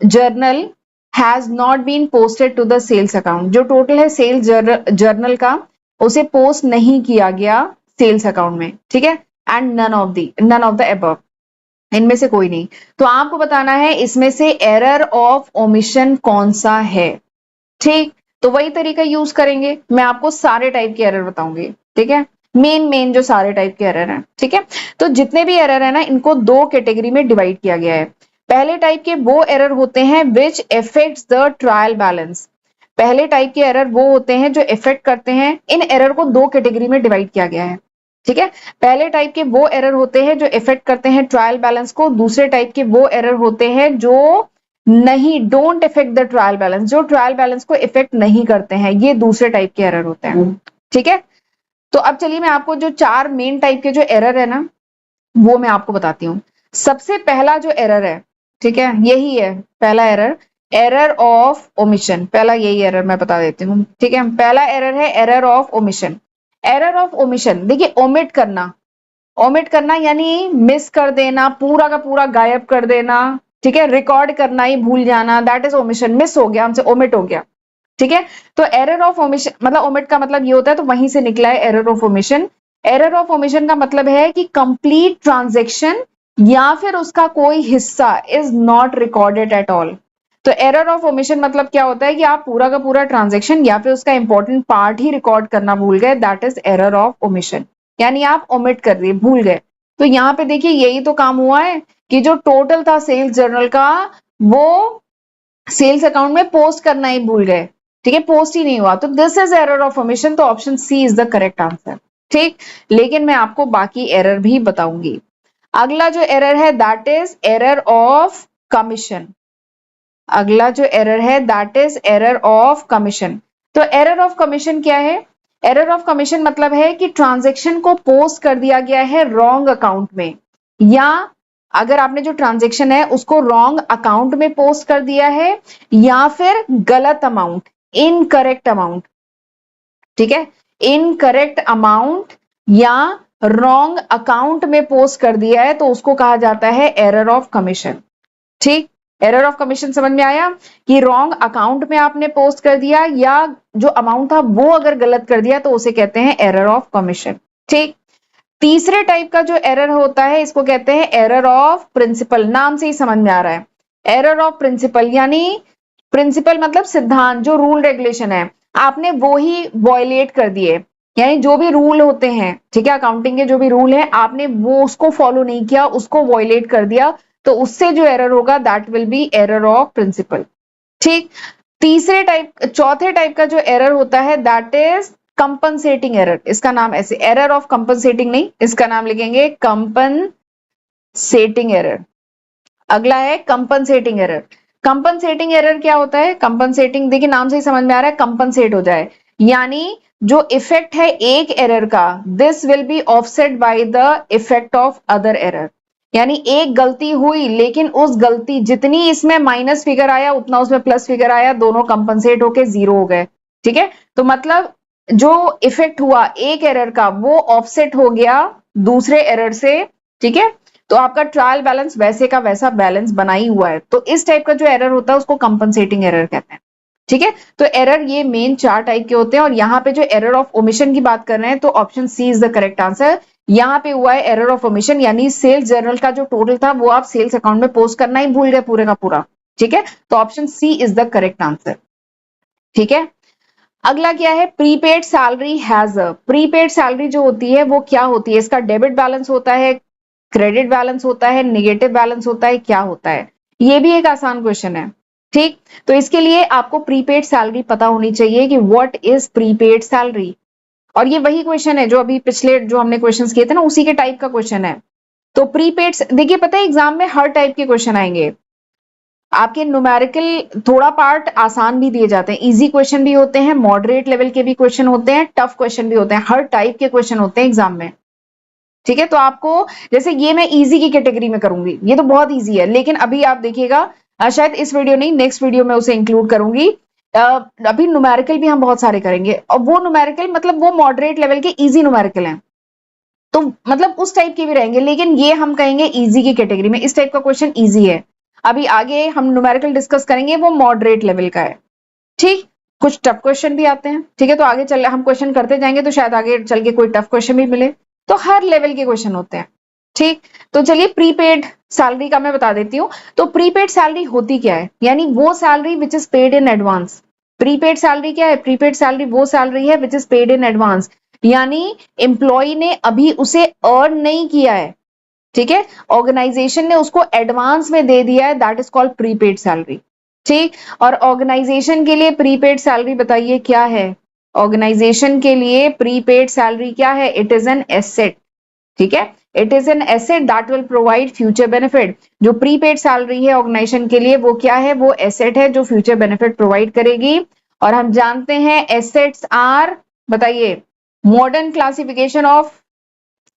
journal has not been posted to the sales account. जो टोटल है सेल्स जर्नल का उसे पोस्ट नहीं किया गया सेल्स अकाउंट में, ठीक है। And none of the above, इनमें से कोई नहीं। तो आपको बताना है इसमें से एरर ऑफ ओमिशन कौन सा है, ठीक। तो वही तरीका यूज करेंगे, मैं आपको सारे टाइप के एरर बताऊंगी, ठीक है। मेन जो सारे टाइप के एरर हैं, ठीक है। तो जितने भी एरर है ना इनको दो कैटेगरी में डिवाइड किया गया है। पहले टाइप के वो एरर होते हैं विच इफेक्ट्स द ट्रायल बैलेंस। पहले टाइप के एरर वो होते हैं जो इफेक्ट करते हैं, इन एरर को दो कैटेगरी में डिवाइड किया गया है, ठीक है। पहले टाइप के वो एरर होते हैं जो इफेक्ट करते हैं ट्रायल बैलेंस को, दूसरे टाइप के वो एरर होते हैं जो नहीं, don't effect the trial balance, जो ट्रायल बैलेंस को इफेक्ट नहीं करते हैं, ये दूसरे टाइप के एरर होते हैं, ठीक है। तो अब चलिए मैं आपको जो चार मेन टाइप के जो एरर है ना वो मैं आपको बताती हूँ। सबसे पहला जो एरर है, ठीक है, यही है पहला एरर, एरर ऑफ ओमिशन। पहला यही एरर मैं बता देती हूँ, ठीक है। पहला एरर है error of omission. Error of omission, देखिए ओमिट करना, ओमिट करना यानी मिस कर देना, पूरा का पूरा गायब कर देना, ठीक है। रिकॉर्ड करना ही भूल जाना, दैट इज ओमिशन। मिस हो गया हमसे, ओमिट हो गया, ठीक है। तो एरर ऑफ ओमिशन मतलब ओमिट का मतलब ये होता है, तो वहीं से निकला है error of omission. Error of omission का मतलब है कि कंप्लीट ट्रांजेक्शन या फिर उसका कोई हिस्सा is not recorded at all. तो एरर ऑफ ओमिशन मतलब क्या होता है कि आप पूरा का पूरा ट्रांजेक्शन या फिर उसका इंपॉर्टेंट पार्ट ही रिकॉर्ड करना भूल गए, that is error of omission. यानी आप ओमिट कर दिए, भूल गए। तो यहाँ पे देखिए यही तो काम हुआ है कि जो टोटल था सेल्स जर्नल का वो सेल्स अकाउंट में पोस्ट करना ही भूल गए, ठीक है, पोस्ट ही नहीं हुआ। तो this is error of omission, तो option C is the correct answer, ठीक। लेकिन मैं आपको बाकी एरर भी बताऊंगी। अगला जो एरर है that is error of commission. अगला जो एरर है that is error of commission. तो एरर ऑफ कमीशन क्या है? एरर ऑफ कमीशन मतलब है कि ट्रांजैक्शन को पोस्ट कर दिया गया है रॉन्ग अकाउंट में, या अगर आपने जो ट्रांजैक्शन है उसको रॉन्ग अकाउंट में पोस्ट कर दिया है, या फिर गलत अमाउंट, इनकरेक्ट अमाउंट, ठीक है, इनकरेक्ट अमाउंट या रॉन्ग अकाउंट में पोस्ट कर दिया है, तो उसको कहा जाता है एरर ऑफ कमीशन, ठीक। एरर ऑफ कमीशन समझ में आया कि रॉन्ग अकाउंट में आपने पोस्ट कर दिया या जो अमाउंट था वो अगर गलत कर दिया तो उसे कहते हैं एरर ऑफ कमीशन, ठीक। तीसरे टाइप का जो एरर होता है इसको कहते हैं एरर ऑफ प्रिंसिपल। नाम से ही समझ में आ रहा है, एरर ऑफ प्रिंसिपल यानी प्रिंसिपल मतलब सिद्धांत, जो रूल रेगुलेशन है आपने वो ही वॉयलेट कर दिए, यानी जो भी रूल होते हैं, ठीक है, अकाउंटिंग के जो भी रूल है आपने वो उसको फॉलो नहीं किया, उसको वॉयलेट कर दिया, तो उससे जो एरर होगा that will be error of principle, ठीक। चौथे टाइप का जो एरर होता है दैट इज कंपनसेटिंग एरर। इसका नाम ऐसे एरर ऑफ कंपनसेटिंग नहीं, इसका नाम लिखेंगे कंपनसेटिंग एरर। अगला है कंपनसेटिंग एरर। कंपनसेटिंग एरर क्या होता है? कंपनसेटिंग देखिए नाम से ही समझ में आ रहा है, कंपनसेट हो जाए, यानी जो इफेक्ट है एक एरर का this will be offset by the effect of other error. यानी एक गलती हुई लेकिन उस गलती जितनी इसमें माइनस फिगर आया उतना उसमें प्लस फिगर आया, दोनों कंपनसेट होके जीरो हो गए, ठीक है। तो मतलब जो इफेक्ट हुआ एक एरर का वो ऑफसेट हो गया दूसरे एरर से, ठीक है। तो आपका ट्रायल बैलेंस वैसे का वैसा बैलेंस बना ही हुआ है। तो इस टाइप का जो एरर होता है उसको कंपनसेटिंग एरर कहते हैं, ठीक है। तो एरर ये मेन चार टाइप के होते हैं, और यहाँ पे जो एरर ऑफ ओमिशन की बात कर रहे हैं तो option C is the correct answer. यहाँ पे हुआ है एरर ऑफ ओमिशन, यानी सेल्स जर्नल का जो टोटल था वो आप सेल्स अकाउंट में पोस्ट करना ही भूल गए पूरे का पूरा, ठीक है। तो option C is the correct answer, ठीक है। अगला क्या है, prepaid salary has a, prepaid salary जो होती है वो क्या होती है, इसका डेबिट बैलेंस होता है, क्रेडिट बैलेंस होता है, निगेटिव बैलेंस होता है, क्या होता है? ये भी एक आसान क्वेश्चन है। ठीक, तो इसके लिए आपको प्रीपेड सैलरी पता होनी चाहिए कि व्हाट इज प्रीपेड सैलरी। और ये वही क्वेश्चन है जो अभी पिछले जो हमने क्वेश्चंस किए थे ना, उसी के टाइप का क्वेश्चन है। तो प्रीपेड, देखिए पता है एग्जाम में हर टाइप के क्वेश्चन आएंगे आपके। न्यूमेरिकल थोड़ा पार्ट आसान भी दिए जाते हैं, इजी क्वेश्चन भी होते हैं, मॉडरेट लेवल के भी क्वेश्चन होते हैं, टफ क्वेश्चन भी होते हैं, हर टाइप के क्वेश्चन होते हैं एग्जाम में। ठीक है, तो आपको जैसे ये मैं इजी की कैटेगरी में करूंगी, ये तो बहुत इजी है, लेकिन अभी आप देखिएगा शायद इस वीडियो नहीं, नेक्स्ट वीडियो में उसे इंक्लूड करूंगी। अभी न्यूमेरिकल भी हम बहुत सारे करेंगे, और वो न्यूमेरिकल मतलब वो मॉडरेट लेवल के इजी न्यूमेरिकल हैं, तो मतलब उस टाइप के भी रहेंगे, लेकिन ये हम कहेंगे इजी की कैटेगरी में, इस टाइप का क्वेश्चन इजी है। अभी आगे हम न्यूमेरिकल डिस्कस करेंगे, वो मॉडरेट लेवल का है। ठीक, कुछ टफ क्वेश्चन भी आते हैं। ठीक है, तो आगे चल हम क्वेश्चन करते जाएंगे, तो शायद आगे चल के कोई टफ क्वेश्चन भी मिले। तो हर लेवल के क्वेश्चन होते हैं। ठीक, तो चलिए प्रीपेड सैलरी का मैं बता देती हूँ। तो प्रीपेड सैलरी होती क्या है, यानी वो salary which is paid in advance. Prepaid salary क्या है, प्रीपेड सैलरी वो सैलरी है which is paid in advance, यानी एम्प्लॉय ने अभी उसे अर्न नहीं किया है। ठीक है, ऑर्गेनाइजेशन ने उसको एडवांस में दे दिया है, that is called prepaid salary. ठीक, और ऑर्गेनाइजेशन के लिए प्रीपेड सैलरी बताइए क्या है? ऑर्गेनाइजेशन के लिए प्रीपेड सैलरी क्या है? It is an asset. ठीक है, it is an asset that will provide future benefit. जो प्रीपेड सैलरी है ऑर्गेनाइजेशन के लिए वो क्या है? वो एसेट है जो फ्यूचर बेनिफिट प्रोवाइड करेगी। और हम जानते हैं एसेट्स आर, बताइए, modern classification of,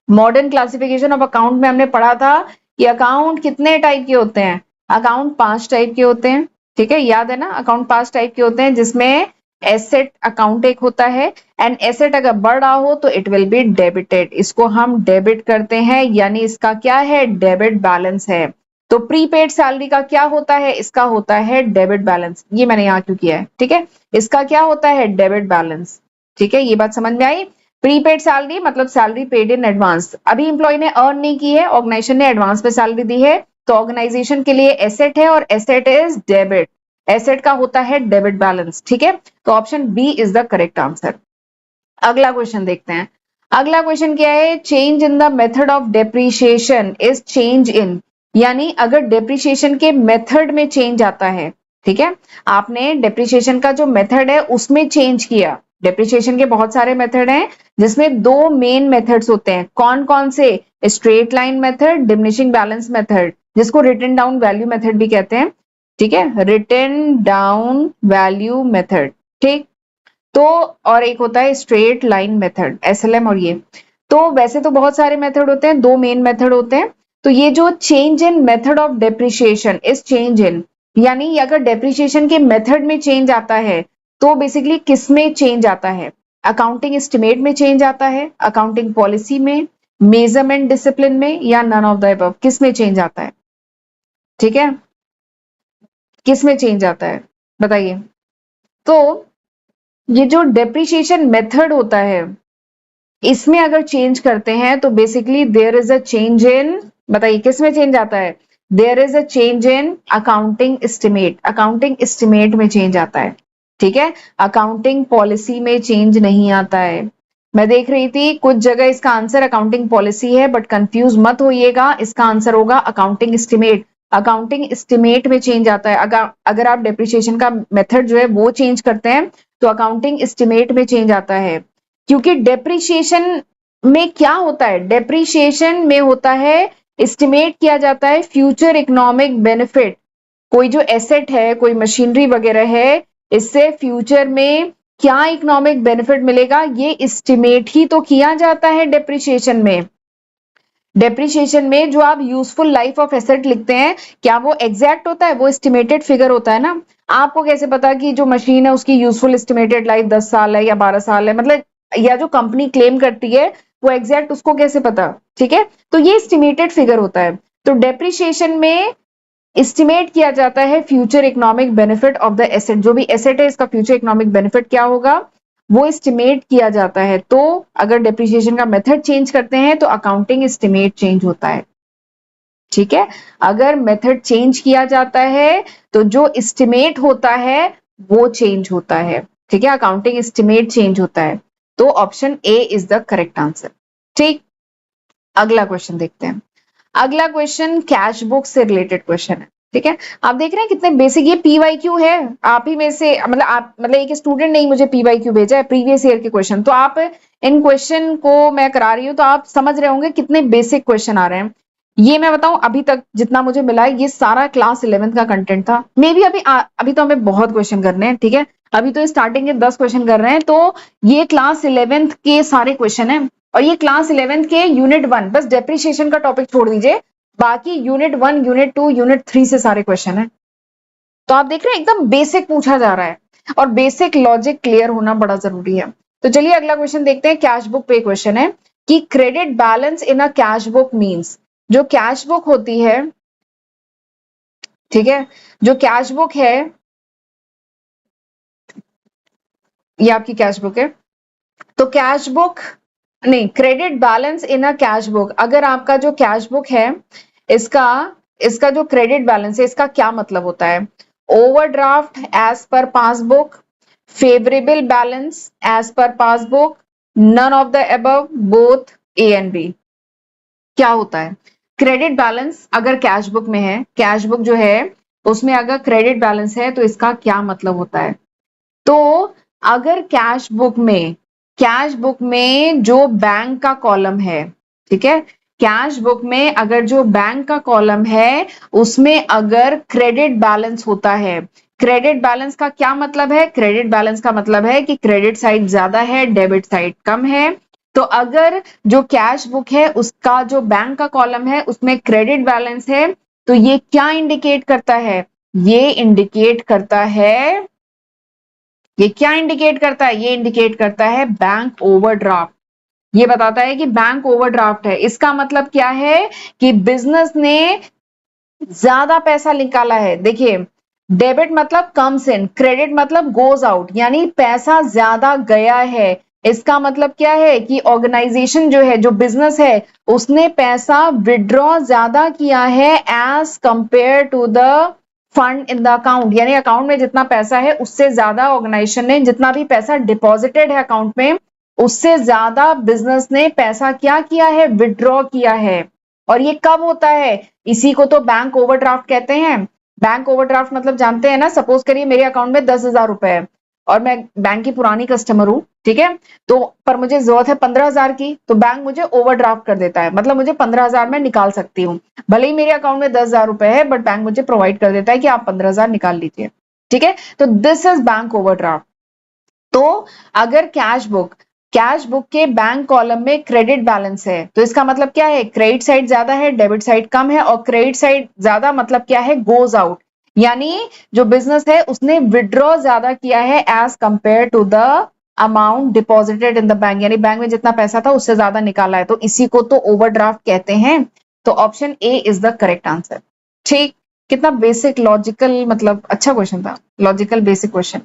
modern classification of account में हमने पढ़ा था कि अकाउंट कितने टाइप के होते हैं? अकाउंट 5 टाइप के होते हैं। ठीक है, याद है ना, अकाउंट 5 टाइप के होते हैं, जिसमें एसेट अकाउंट एक होता है, एंड एसेट अगर बढ़ रहा हो तो इट विल बी डेबिटेड, इसको हम डेबिट करते हैं, यानी इसका क्या है? डेबिट बैलेंस है। तो प्रीपेड सैलरी का क्या होता है? इसका होता है डेबिट बैलेंस। ये मैंने यहाँ क्यों किया है? ठीक है, इसका क्या होता है? Debit balance. ठीक है, ये बात समझ में आई? प्रीपेड सैलरी मतलब सैलरी पेड इन एडवांस, अभी एम्प्लॉय ने अर्न नहीं की है, ऑर्गेनाइजेशन ने एडवांस पे सैलरी दी है, तो ऑर्गेनाइजेशन के लिए एसेट है, और एसेट इज डेबिट, एसेट का होता है डेबिट बैलेंस। ठीक है, तो option B is the correct answer. अगला क्वेश्चन देखते हैं। अगला क्वेश्चन क्या है? Change in the method of depreciation is change in, यानी अगर डेप्रीशिएशन के मेथड में चेंज आता है, ठीक है, आपने डेप्रीशिएशन का जो मेथड है उसमें चेंज किया। डेप्रीशिएशन के बहुत सारे मेथड हैं, जिसमें 2 मेन मेथड्स होते हैं। कौन कौन से? Straight line method, diminishing balance method, जिसको रिटन डाउन वैल्यू मेथड भी कहते हैं। ठीक है, रिटन डाउन वैल्यू मेथड। ठीक, तो और एक होता है स्ट्रेट लाइन मेथड, एसएलएम। और ये तो वैसे तो बहुत सारे मेथड होते हैं, 2 मेन मेथड होते हैं। तो ये जो change in method of depreciation is change in, यानी अगर डेप्रिसिएशन के मेथड में चेंज आता है तो बेसिकली किस में चेंज आता है? अकाउंटिंग एस्टिमेट में चेंज आता है, अकाउंटिंग पॉलिसी में, मेजरमेंट डिसिप्लिन में, या नन ऑफ द अबव? किस में चेंज आता है? ठीक है, किस में चेंज आता है बताइए? तो ये जो डेप्रिसिएशन मेथड होता है, इसमें अगर चेंज करते हैं तो basically there is a change in, बताइए किस में चेंज आता है? There is a change in accounting estimate, accounting estimate में चेंज आता है। ठीक है, अकाउंटिंग पॉलिसी में चेंज नहीं आता है। मैं देख रही थी कुछ जगह इसका आंसर अकाउंटिंग पॉलिसी है, बट कंफ्यूज मत होइएगा, इसका आंसर होगा अकाउंटिंग एस्टिमेट। अकाउंटिंग एस्टिमेट में चेंज आता है। अगर आप डेप्रिसिएशन का मेथड जो है वो चेंज करते हैं तो अकाउंटिंग एस्टिमेट में चेंज आता है। क्योंकि डेप्रिसिएशन में क्या होता है? डेप्रिसिएशन में होता है, एस्टिमेट किया जाता है फ्यूचर इकोनॉमिक बेनिफिट। कोई जो एसेट है, कोई मशीनरी वगैरह है, इससे फ्यूचर में क्या इकोनॉमिक बेनिफिट मिलेगा, ये एस्टिमेट ही तो किया जाता है डेप्रिसिएशन में। डेप्रिसिएशन में जो आप यूजफुल लाइफ ऑफ एसेट लिखते हैं, क्या वो एग्जैक्ट होता है? वो एस्टिमेटेड फिगर होता है ना। आपको कैसे पता कि जो मशीन है उसकी यूजफुल एस्टिमेटेड लाइफ 10 साल है या 12 साल है, मतलब या जो कंपनी क्लेम करती है वो एग्जैक्ट उसको कैसे पता? ठीक है, तो ये एस्टिमेटेड फिगर होता है। तो डेप्रिसिएशन में एस्टिमेट किया जाता है future economic benefit of the asset, जो भी एसेट है इसका फ्यूचर इकोनॉमिक बेनिफिट क्या होगा वो एस्टिमेट किया जाता है। तो अगर डेप्रिसिएशन का मेथड चेंज करते हैं तो अकाउंटिंग एस्टिमेट चेंज होता है। ठीक है, अगर मेथड चेंज किया जाता है तो जो एस्टिमेट होता है वो चेंज होता है, ठीक है, अकाउंटिंग एस्टिमेट चेंज होता है। तो option A is the correct answer. ठीक, अगला क्वेश्चन देखते हैं। अगला क्वेश्चन कैश बुक से रिलेटेड क्वेश्चन है, ठीक है। आप देख रहे हैं कितने बेसिक, ये पीवाईक्यू है। आप ही में से मतलब आप मतलब एक स्टूडेंट ने ही मुझे पीवाईक्यू भेजा है, प्रीवियस ईयर के क्वेश्चन। तो आप इन क्वेश्चन को मैं करा रही हूँ तो आप समझ रहे होंगे कितने बेसिक क्वेश्चन आ रहे हैं। ये मैं बताऊं, अभी तक जितना मुझे मिला है ये सारा क्लास 11th का कंटेंट था। मे बी अभी तो हमें बहुत क्वेश्चन करने हैं, ठीक है। अभी तो स्टार्टिंग के 10 क्वेश्चन कर रहे हैं, तो ये क्लास 11th के सारे क्वेश्चन है। और ये क्लास 11th के यूनिट 1, बस डेप्रिसिएशन का टॉपिक छोड़ दीजिए, बाकी यूनिट 1, यूनिट 2, यूनिट 3 से सारे क्वेश्चन है। तो आप देख रहे हैं एकदम बेसिक पूछा जा रहा है, और बेसिक लॉजिक क्लियर होना बड़ा जरूरी है। तो चलिए अगला क्वेश्चन देखते हैं। कैश बुक पे क्वेश्चन है कि credit balance in a cash book means, जो कैश बुक होती है, ठीक है, जो कैश बुक है, ये आपकी कैश बुक है। तो कैश बुक नहीं, credit balance in a cash book, अगर आपका जो कैश बुक है इसका इसका जो क्रेडिट बैलेंस है इसका क्या मतलब होता है? Overdraft as per passbook, favourable balance as per passbook, none of the above, both A and B. क्या होता है क्रेडिट बैलेंस अगर कैश बुक में है? कैश बुक जो है उसमें अगर क्रेडिट बैलेंस है तो इसका क्या मतलब होता है? तो अगर कैश बुक में जो बैंक का कॉलम है, ठीक है, कैश बुक में अगर जो बैंक का कॉलम है उसमें अगर क्रेडिट बैलेंस होता है, क्रेडिट बैलेंस का क्या मतलब है? क्रेडिट बैलेंस का मतलब है कि क्रेडिट साइड ज्यादा है, डेबिट साइड कम है। तो अगर जो कैश बुक है उसका जो बैंक का कॉलम है उसमें क्रेडिट बैलेंस है, तो ये क्या इंडिकेट करता है? ये इंडिकेट करता है, ये क्या इंडिकेट करता है? ये इंडिकेट करता है बैंक ओवरड्राफ्ट। ये बताता है कि बैंक ओवरड्राफ्ट है। इसका मतलब क्या है कि बिजनेस ने ज्यादा पैसा निकाला है। देखिए, डेबिट मतलब कम्स इन, क्रेडिट मतलब गोज आउट, यानी पैसा ज्यादा गया है। इसका मतलब क्या है कि ऑर्गेनाइजेशन जो है, जो बिजनेस है, उसने पैसा विड्रॉ ज्यादा किया है as compare to the fund in the account, यानी अकाउंट में जितना पैसा है उससे ज्यादा ऑर्गेनाइजेशन ने, जितना भी पैसा डिपॉजिटेड है अकाउंट में, उससे ज्यादा बिजनेस ने पैसा क्या किया है? विड्रॉ किया है। और ये कब होता है? इसी को तो बैंक ओवरड्राफ्ट कहते हैं। बैंक ओवरड्राफ्ट मतलब जानते हैं ना, सपोज करिए मेरे अकाउंट में 10,000 रुपए है और मैं बैंक की पुरानी कस्टमर हूं, ठीक है, तो पर मुझे जरूरत है 15,000 की, तो बैंक मुझे ओवरड्राफ्ट कर देता है, मतलब मुझे 15,000 में निकाल सकती हूँ। भले ही मेरे अकाउंट में 10,000 रुपए है, बट बैंक मुझे प्रोवाइड कर देता है कि आप 15,000 निकाल लीजिए, ठीक है। तो दिस इज बैंक ओवरड्राफ्ट। तो अगर कैश बुक के बैंक कॉलम में क्रेडिट बैलेंस है तो इसका मतलब क्या है? क्रेडिट साइड ज्यादा है, डेबिट साइड कम है। और क्रेडिट साइड ज्यादा मतलब क्या है? गोज आउट, यानी जो बिजनेस है उसने विड्रॉ ज्यादा किया है as compare to the amount deposited in the bank, यानी बैंक में जितना पैसा था उससे ज्यादा निकाला है, तो इसी को तो ओवरड्राफ्ट कहते हैं। तो option A is the correct answer. ठीक, कितना बेसिक लॉजिकल, मतलब अच्छा क्वेश्चन था, लॉजिकल बेसिक क्वेश्चन।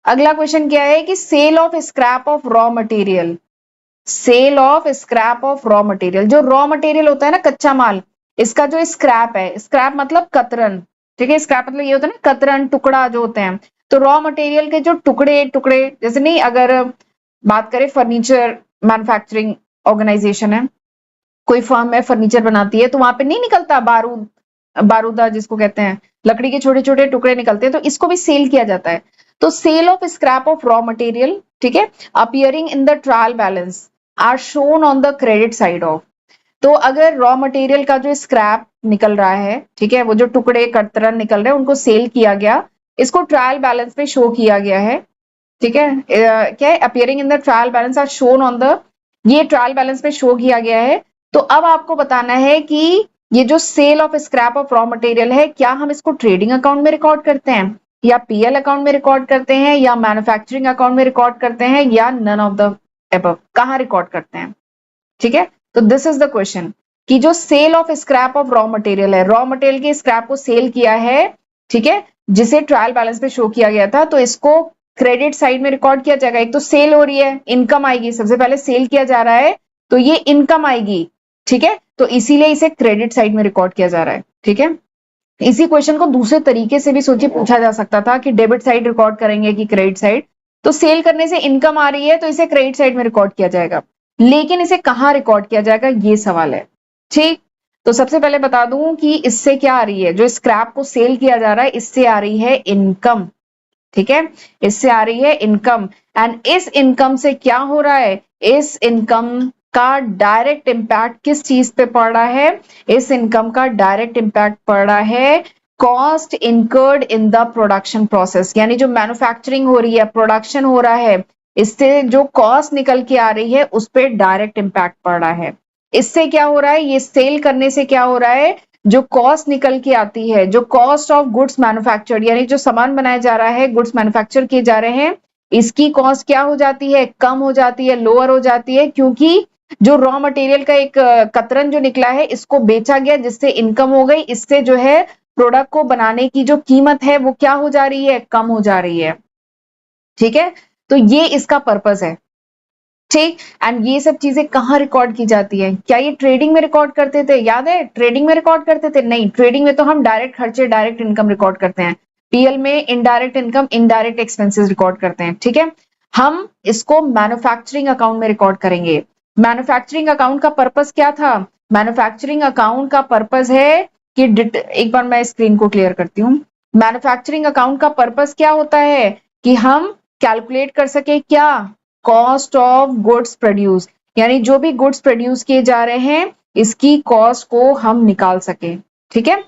अगला क्वेश्चन क्या है कि sale of scrap of raw material, sale of scrap of raw material, जो रॉ मटेरियल होता है ना, कच्चा माल, इसका जो स्क्रैप है, स्क्रैप मतलब कतरन, ठीक है, स्क्रैप मतलब ये होता है ना कतरन, टुकड़ा जो होते हैं। तो रॉ मटेरियल के जो टुकड़े टुकड़े, जैसे नहीं, अगर बात करें फर्नीचर मैन्युफैक्चरिंग ऑर्गेनाइजेशन है, कोई फर्म है फर्नीचर बनाती है, तो वहां पे नहीं निकलता बारूद, बारूदा जिसको कहते हैं, लकड़ी के छोटे छोटे टुकड़े निकलते हैं, तो इसको भी सेल किया जाता है। तो sale of scrap of raw material, ठीक है, appearing in the trial balance are shown on the credit side of. तो अगर रॉ मटेरियल का जो स्क्रैप निकल रहा है, ठीक है, वो जो टुकड़े कतरन निकल रहे हैं उनको सेल किया गया, इसको ट्रायल बैलेंस में शो किया गया है, ठीक है। क्या है? Appearing in the trial balance are shown on the, ये ट्रायल बैलेंस में शो किया गया है। तो अब आपको बताना है कि ये जो sale of scrap of raw material है, क्या हम इसको ट्रेडिंग अकाउंट में रिकॉर्ड करते हैं, या पीएल अकाउंट में रिकॉर्ड करते हैं, या मैन्युफैक्चरिंग अकाउंट में रिकॉर्ड करते हैं, या नन ऑफ द अबव, कहां रिकॉर्ड करते हैं, ठीक है। तो दिस इज द क्वेश्चन कि जो sale of scrap of raw material है, रॉ मटेरियल के स्क्रैप को सेल किया है, ठीक है, जिसे ट्रायल बैलेंस में शो किया गया था, तो इसको क्रेडिट साइड में रिकॉर्ड किया जाएगा। एक तो सेल हो रही है, इनकम आएगी, सबसे पहले सेल किया जा रहा है तो ये इनकम आएगी, ठीक है, तो इसीलिए इसे क्रेडिट साइड में रिकॉर्ड किया जा रहा है, ठीक है। इसी क्वेश्चन को दूसरे तरीके से भी सोचिए पूछा जा सकता था कि डेबिट साइड रिकॉर्ड करेंगे कि क्रेडिट साइड। तो सेल करने से इनकम आ रही है तो इसे क्रेडिट साइड में रिकॉर्ड किया जाएगा, लेकिन इसे कहां रिकॉर्ड किया जाएगा ये सवाल है। ठीक, तो सबसे पहले बता दूं कि इससे क्या आ रही है, जो स्क्रैप को सेल किया जा रहा है इससे आ रही है इनकम। ठीक है, इससे आ रही है इनकम, एंड इस इनकम से क्या हो रहा है, इस इनकम का डायरेक्ट इंपैक्ट किस चीज पे पड़ रहा है, इस इनकम का डायरेक्ट इंपैक्ट पड़ रहा है cost incurred in the production process, यानी जो मैन्युफैक्चरिंग हो रही है, प्रोडक्शन हो रहा है, इससे जो कॉस्ट निकल के आ रही है उस पर डायरेक्ट इंपैक्ट पड़ रहा है। इससे क्या हो रहा है, ये सेल करने से क्या हो रहा है, जो कॉस्ट निकल के आती है, जो कॉस्ट ऑफ गुड्स मैन्युफैक्चर्ड, यानी जो सामान बनाया जा रहा है, गुड्स मैन्युफैक्चर किए जा रहे हैं, इसकी कॉस्ट क्या हो जाती है, कम हो जाती है, लोअर हो जाती है, क्योंकि जो रॉ मटेरियल का एक कतरन जो निकला है इसको बेचा गया जिससे इनकम हो गई, इससे जो है प्रोडक्ट को बनाने की जो कीमत है वो क्या हो जा रही है, कम हो जा रही है। ठीक है, तो ये इसका पर्पस है। ठीक, एंड ये सब चीजें कहाँ रिकॉर्ड की जाती है, क्या ये ट्रेडिंग में रिकॉर्ड करते थे, याद है ट्रेडिंग में रिकॉर्ड करते थे, नहीं, ट्रेडिंग में तो हम डायरेक्ट खर्चे डायरेक्ट इनकम रिकॉर्ड करते हैं, पीएल में indirect income indirect expenses record करते हैं। ठीक है, हम इसको मैन्युफैक्चरिंग अकाउंट में रिकॉर्ड करेंगे। मैन्युफैक्चरिंग अकाउंट का पर्पस क्या था, मैन्युफैक्चरिंग अकाउंट का पर्पस है कि एक बार मैं स्क्रीन को क्लियर करती हूँ। मैन्युफैक्चरिंग अकाउंट का पर्पस क्या होता है कि हम कैलकुलेट कर सके क्या, कॉस्ट ऑफ गुड्स प्रोड्यूस, यानी जो भी गुड्स प्रोड्यूस किए जा रहे हैं इसकी कॉस्ट को हम निकाल सके। ठीक है,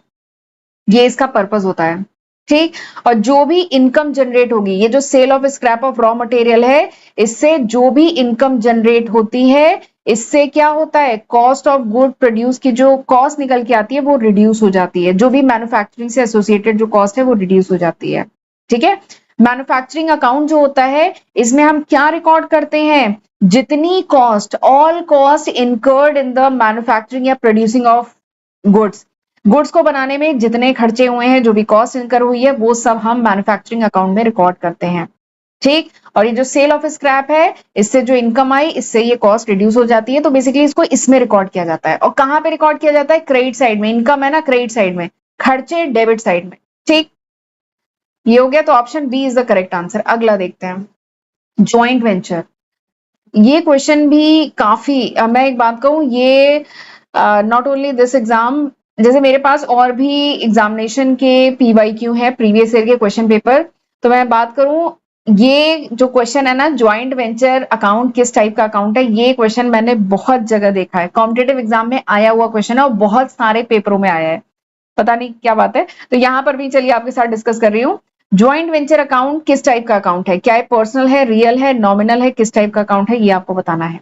ये इसका पर्पस होता है। ठीक, और जो भी इनकम जनरेट होगी, ये जो sale of scrap of raw material है, इससे जो भी इनकम जनरेट होती है इससे क्या होता है, कॉस्ट ऑफ गुड प्रोड्यूस की जो कॉस्ट निकल के आती है वो रिड्यूस हो जाती है, जो भी मैन्युफैक्चरिंग से एसोसिएटेड जो कॉस्ट है वो रिड्यूस हो जाती है। ठीक है, मैन्युफैक्चरिंग अकाउंट जो होता है इसमें हम क्या रिकॉर्ड करते हैं, जितनी cost, all cost incurred in the manufacturing या प्रोड्यूसिंग ऑफ गुड्स को बनाने में जितने खर्चे हुए हैं, जो भी कॉस्ट इनकर हुई है वो सब हम मैन्युफैक्चरिंग अकाउंट में रिकॉर्ड करते हैं। ठीक, और ये जो सेल ऑफ स्क्रैप है इससे जो इनकम आई इससे ये कॉस्ट रिड्यूस हो जाती है, तो बेसिकली इसको इसमें रिकॉर्ड किया जाता है। और कहां पे रिकॉर्ड किया जाता है, क्रेडिट साइड में, इनकम है ना क्रेडिट साइड में, खर्चे डेबिट साइड में। ठीक, ये हो गया, तो option B is the correct answer. अगला देखते हैं, ज्वाइंट वेंचर। ये क्वेश्चन भी काफी मैं एक बात कहूं, ये नॉट ओनली दिस एग्जाम, जैसे मेरे पास और भी एग्जामिनेशन के पीवाईक्यू है, प्रीवियस ईयर के क्वेश्चन पेपर, तो मैं बात करूं ये जो क्वेश्चन है ना, ज्वाइंट वेंचर अकाउंट किस टाइप का अकाउंट है, ये क्वेश्चन मैंने बहुत जगह देखा है, कॉम्पिटेटिव एग्जाम में आया हुआ क्वेश्चन है और बहुत सारे पेपरों में आया है, पता नहीं क्या बात है। तो यहाँ पर भी चलिए आपके साथ डिस्कस कर रही हूँ। ज्वाइंट वेंचर अकाउंट किस टाइप का अकाउंट है, क्या है पर्सनल है, रियल है, नॉमिनल है, किस टाइप का अकाउंट है, ये आपको बताना है।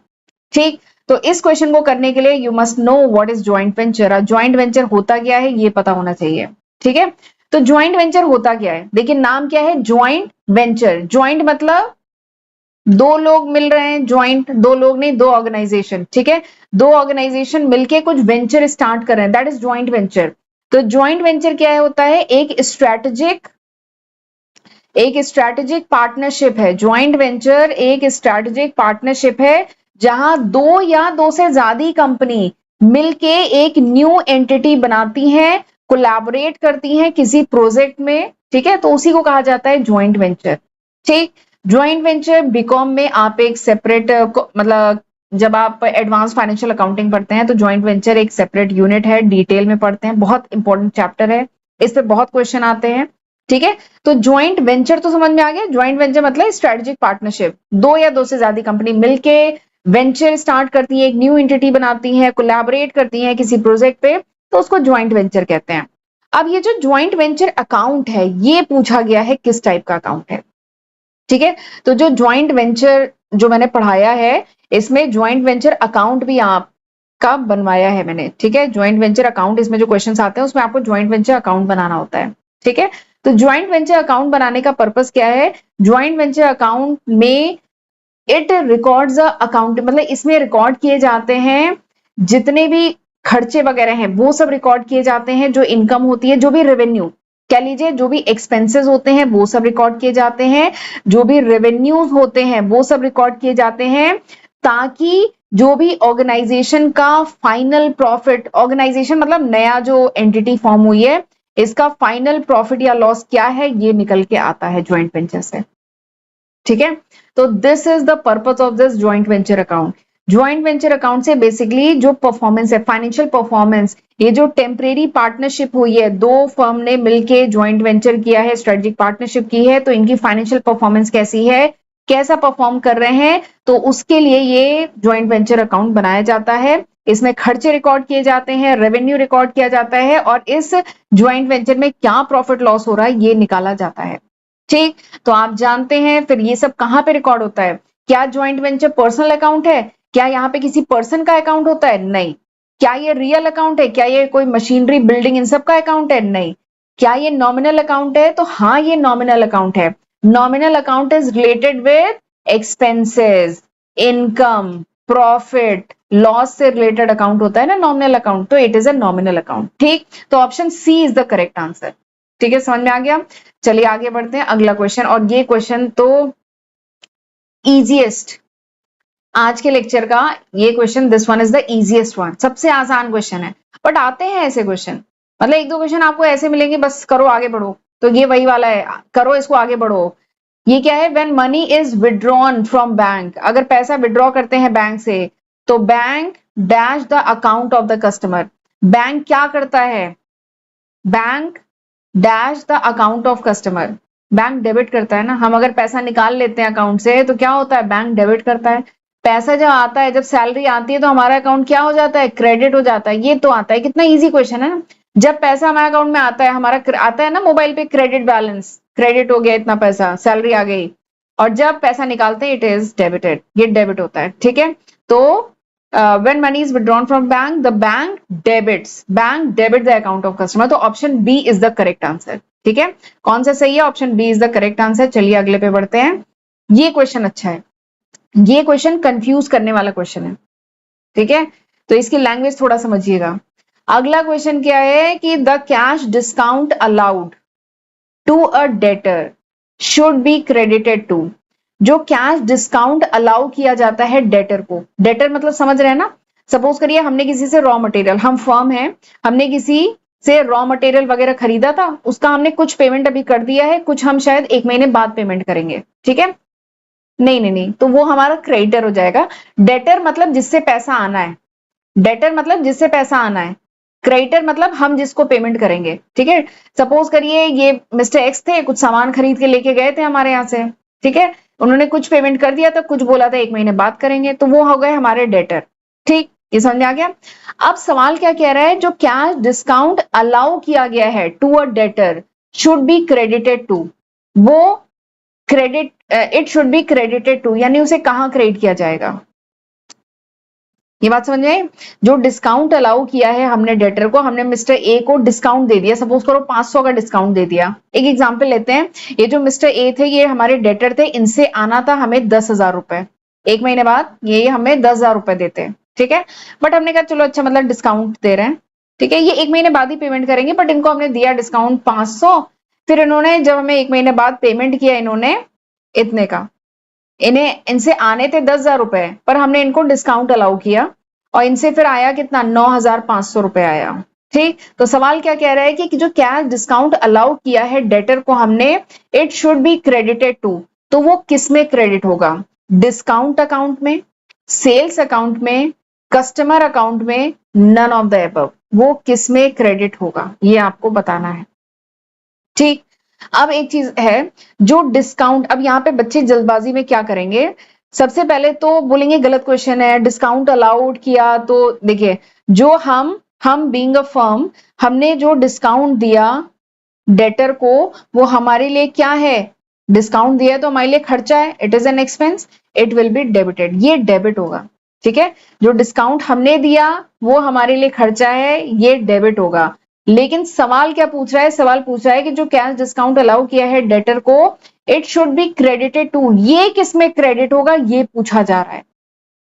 ठीक, तो इस क्वेश्चन को करने के लिए you must know what is joint venture. Joint venture होता क्या है ये पता होना चाहिए। ठीक है, तो ज्वाइंट वेंचर होता क्या है, देखिए नाम क्या है, ज्वाइंट वेंचर। ज्वाइंट मतलब दो लोग मिल रहे हैं, ज्वाइंट दो लोग नहीं, दो ऑर्गेनाइजेशन। ठीक है, दो ऑर्गेनाइजेशन मिलके कुछ वेंचर स्टार्ट कर रहे हैं, दैट इज ज्वाइंट वेंचर। तो ज्वाइंट वेंचर क्या है, होता है एक स्ट्रैटेजिक पार्टनरशिप है। ज्वाइंट वेंचर एक स्ट्रैटेजिक पार्टनरशिप है जहां दो या दो से ज्यादा कंपनी मिलके एक न्यू एंटिटी बनाती हैं, कोलैबोरेट करती हैं किसी प्रोजेक्ट में। ठीक है, तो उसी को कहा जाता है ज्वाइंट वेंचर। ठीक, ज्वाइंट वेंचर बीकॉम में आप एक सेपरेट मतलब जब आप एडवांस फाइनेंशियल अकाउंटिंग पढ़ते हैं तो ज्वाइंट वेंचर एक सेपरेट यूनिट है, डिटेल में पढ़ते हैं, बहुत इंपॉर्टेंट चैप्टर है, इस पे बहुत क्वेश्चन आते हैं। ठीक है, तो ज्वाइंट वेंचर तो समझ में आ गया, ज्वाइंट वेंचर मतलब स्ट्रेटेजिक पार्टनरशिप, दो या दो से ज्यादा कंपनी मिलके वेंचर स्टार्ट करती है, एक न्यू एंटिटी बनाती है, कोलैबोरेट करती है किसी प्रोजेक्ट पे, तो उसको ज्वाइंट वेंचर कहते हैं। अब ये जो ज्वाइंट वेंचर अकाउंट है ये पूछा गया है किस टाइप का अकाउंट है। ठीक है, तो जो ज्वाइंट वेंचर जो मैंने पढ़ाया है इसमें ज्वाइंट वेंचर अकाउंट भी आपका बनवाया है मैंने। ठीक है, ज्वाइंट वेंचर अकाउंट, इसमें जो क्वेश्चंस आते हैं उसमें आपको ज्वाइंट वेंचर अकाउंट बनाना होता है। ठीक है, तो ज्वाइंट वेंचर अकाउंट बनाने का पर्पस क्या है, ज्वाइंट वेंचर अकाउंट में इट रिकॉर्ड्स अकाउंट, मतलब इसमें रिकॉर्ड किए जाते हैं जितने भी खर्चे वगैरह हैं वो सब रिकॉर्ड किए जाते हैं, जो इनकम होती है, जो भी रेवेन्यू कह लीजिए, जो भी एक्सपेंसेस होते हैं वो सब रिकॉर्ड किए जाते हैं, जो भी रेवेन्यूज होते हैं वो सब रिकॉर्ड किए जाते हैं, ताकि जो भी ऑर्गेनाइजेशन का फाइनल प्रॉफिट, ऑर्गेनाइजेशन मतलब नया जो एंटिटी फॉर्म हुई है इसका फाइनल प्रॉफिट या लॉस क्या है ये निकल के आता है ज्वाइंट वेंचर से। ठीक है, तो this is the purpose of this joint venture account. Joint venture account से बेसिकली जो परफॉर्मेंस है, फाइनेंशियल परफॉर्मेंस, ये जो टेम्परेरी पार्टनरशिप हुई है, दो फर्म ने मिलके ज्वाइंट वेंचर किया है, स्ट्रेटेजिक पार्टनरशिप की है, तो इनकी फाइनेंशियल परफॉर्मेंस कैसी है, कैसा परफॉर्म कर रहे हैं, तो उसके लिए ये ज्वाइंट वेंचर अकाउंट बनाया जाता है। इसमें खर्चे रिकॉर्ड किए जाते हैं, रेवेन्यू रिकॉर्ड किया जाता है, और इस ज्वाइंट वेंचर में क्या प्रॉफिट लॉस हो रहा है ये निकाला जाता है। ठीक, तो आप जानते हैं फिर ये सब कहां पे रिकॉर्ड होता है। क्या ज्वाइंट वेंचर पर्सनल अकाउंट है? क्या यहाँ पे किसी पर्सन का अकाउंट होता है? नहीं। क्या ये रियल अकाउंट है? क्या ये कोई मशीनरी, बिल्डिंग, इन सब का अकाउंट है? नहीं। क्या ये नॉमिनल अकाउंट है? तो हाँ, ये नॉमिनल अकाउंट है। Nominal account is related with expenses, income, profit, loss से रिलेटेड अकाउंट होता है ना नॉमिनल अकाउंट, तो it is a nominal account. ठीक, तो option C is the correct answer. ठीक है, समझ में आ गया। चलिए आगे बढ़ते हैं, अगला क्वेश्चन, और ये क्वेश्चन तो इजीएस्ट आज के लेक्चर का, ये question, this one is the easiest one, सबसे आसान क्वेश्चन है। बट आते हैं ऐसे क्वेश्चन, मतलब एक दो क्वेश्चन आपको ऐसे मिलेंगे, बस करो आगे बढ़ो, तो ये वही वाला है, करो इसको आगे बढ़ो। ये क्या है, when money is withdrawn from bank, अगर पैसा विड्रॉ करते हैं बैंक से, तो bank dash the account of the customer. Bank क्या करता है, bank dash the account of customer, bank debit करता है ना। हम अगर पैसा निकाल लेते हैं अकाउंट से तो क्या होता है, बैंक डेबिट करता है। पैसा जब आता है, जब सैलरी आती है, तो हमारा अकाउंट क्या हो जाता है, क्रेडिट हो जाता है। ये तो आता है, कितना इजी क्वेश्चन है ना। जब पैसा हमारे अकाउंट में आता है, हमारा आता है ना मोबाइल पे क्रेडिट बैलेंस, क्रेडिट हो गया इतना पैसा, सैलरी आ गई, और जब पैसा निकालते हैं इट इज डेबिटेड, ये डेबिट होता है। ठीक है, तो when money is withdrawn from bank, the bank debits the account of customer, तो option B is the correct answer. ठीक है, कौन सा सही है, option B is the correct answer. चलिए अगले पे बढ़ते हैं। ये क्वेश्चन अच्छा है, ये क्वेश्चन कंफ्यूज करने वाला क्वेश्चन है। ठीक है, तो इसकी लैंग्वेज थोड़ा समझिएगा। अगला क्वेश्चन क्या है कि the cash discount allowed to a debtor should be credited to, जो कैश डिस्काउंट अलाउ किया जाता है डेटर को, डेटर मतलब समझ रहे हैं ना। सपोज करिए हमने किसी से रॉ मटेरियल, हम फर्म है, हमने किसी से रॉ मटेरियल वगैरह खरीदा था, उसका हमने कुछ पेमेंट अभी कर दिया है, कुछ हम शायद 1 महीने बाद पेमेंट करेंगे। ठीक है, नहीं नहीं नहीं, तो वो हमारा क्रेडिटर हो जाएगा। डेटर मतलब जिससे पैसा आना है, डेटर मतलब जिससे पैसा आना है, क्रेडिटर मतलब हम जिसको पेमेंट करेंगे। ठीक है, सपोज करिए ये मिस्टर एक्स थे, कुछ सामान खरीद के लेके गए थे हमारे यहाँ से, ठीक है, उन्होंने कुछ पेमेंट कर दिया था, कुछ बोला था 1 महीने बाद करेंगे, तो वो हो गए हमारे डेटर। ठीक, ये समझ में आ गया। अब सवाल क्या कह रहा है, जो कैश डिस्काउंट अलाउ किया गया है to a debtor should be credited to, वो credit, it should be credited to, यानी उसे कहां क्रेडिट किया जाएगा। ये बात समझ में, जो डिस्काउंट अलाउ किया है हमने डेटर को, हमने मिस्टर ए को डिस्काउंट दे दिया, सपोज करो 500 का डिस्काउंट दे दिया। एक एग्जांपल लेते हैं, ये जो मिस्टर ए थे ये हमारे डेटर थे, इनसे आना था हमें 10,000 रुपए, 1 महीने बाद ये हमें 10,000 रुपए देते। ठीक है, बट हमने कहा चलो अच्छा, मतलब डिस्काउंट दे रहे हैं, ठीक है, ये 1 महीने बाद ही पेमेंट करेंगे, बट इनको हमने दिया डिस्काउंट 500। फिर इन्होंने जब हमें 1 महीने बाद पेमेंट किया, इन्होंने इतने का, इनसे आने थे 10,000 रुपए, पर हमने इनको डिस्काउंट अलाउ किया, और इनसे फिर आया कितना, 9,500 रुपए आया। ठीक, तो सवाल क्या कह रहा है कि जो कैश डिस्काउंट अलाउ किया है डेटर को हमने, it should be credited to, तो वो किस में क्रेडिट होगा, डिस्काउंट अकाउंट में, सेल्स अकाउंट में, कस्टमर अकाउंट में, नन ऑफ द अबव, वो किस में क्रेडिट होगा ये आपको बताना है। ठीक, अब एक चीज है, जो डिस्काउंट, अब यहाँ पे बच्चे जल्दबाजी में क्या करेंगे, सबसे पहले तो बोलेंगे गलत क्वेश्चन है, डिस्काउंट अलाउड किया, तो देखिए जो हम बीइंग अ फर्म, हमने जो डिस्काउंट दिया डेटर को, वो हमारे लिए क्या है, डिस्काउंट दिया तो हमारे लिए खर्चा है, it is an expense, it will be debited, ये डेबिट होगा। ठीक है, जो डिस्काउंट हमने दिया वो हमारे लिए खर्चा है, ये डेबिट होगा। लेकिन सवाल क्या पूछ रहा है, सवाल पूछ रहा है कि जो कैश डिस्काउंट अलाउ किया है डेटर को, it should be credited to, ये किस में क्रेडिट होगा ये पूछा जा रहा है।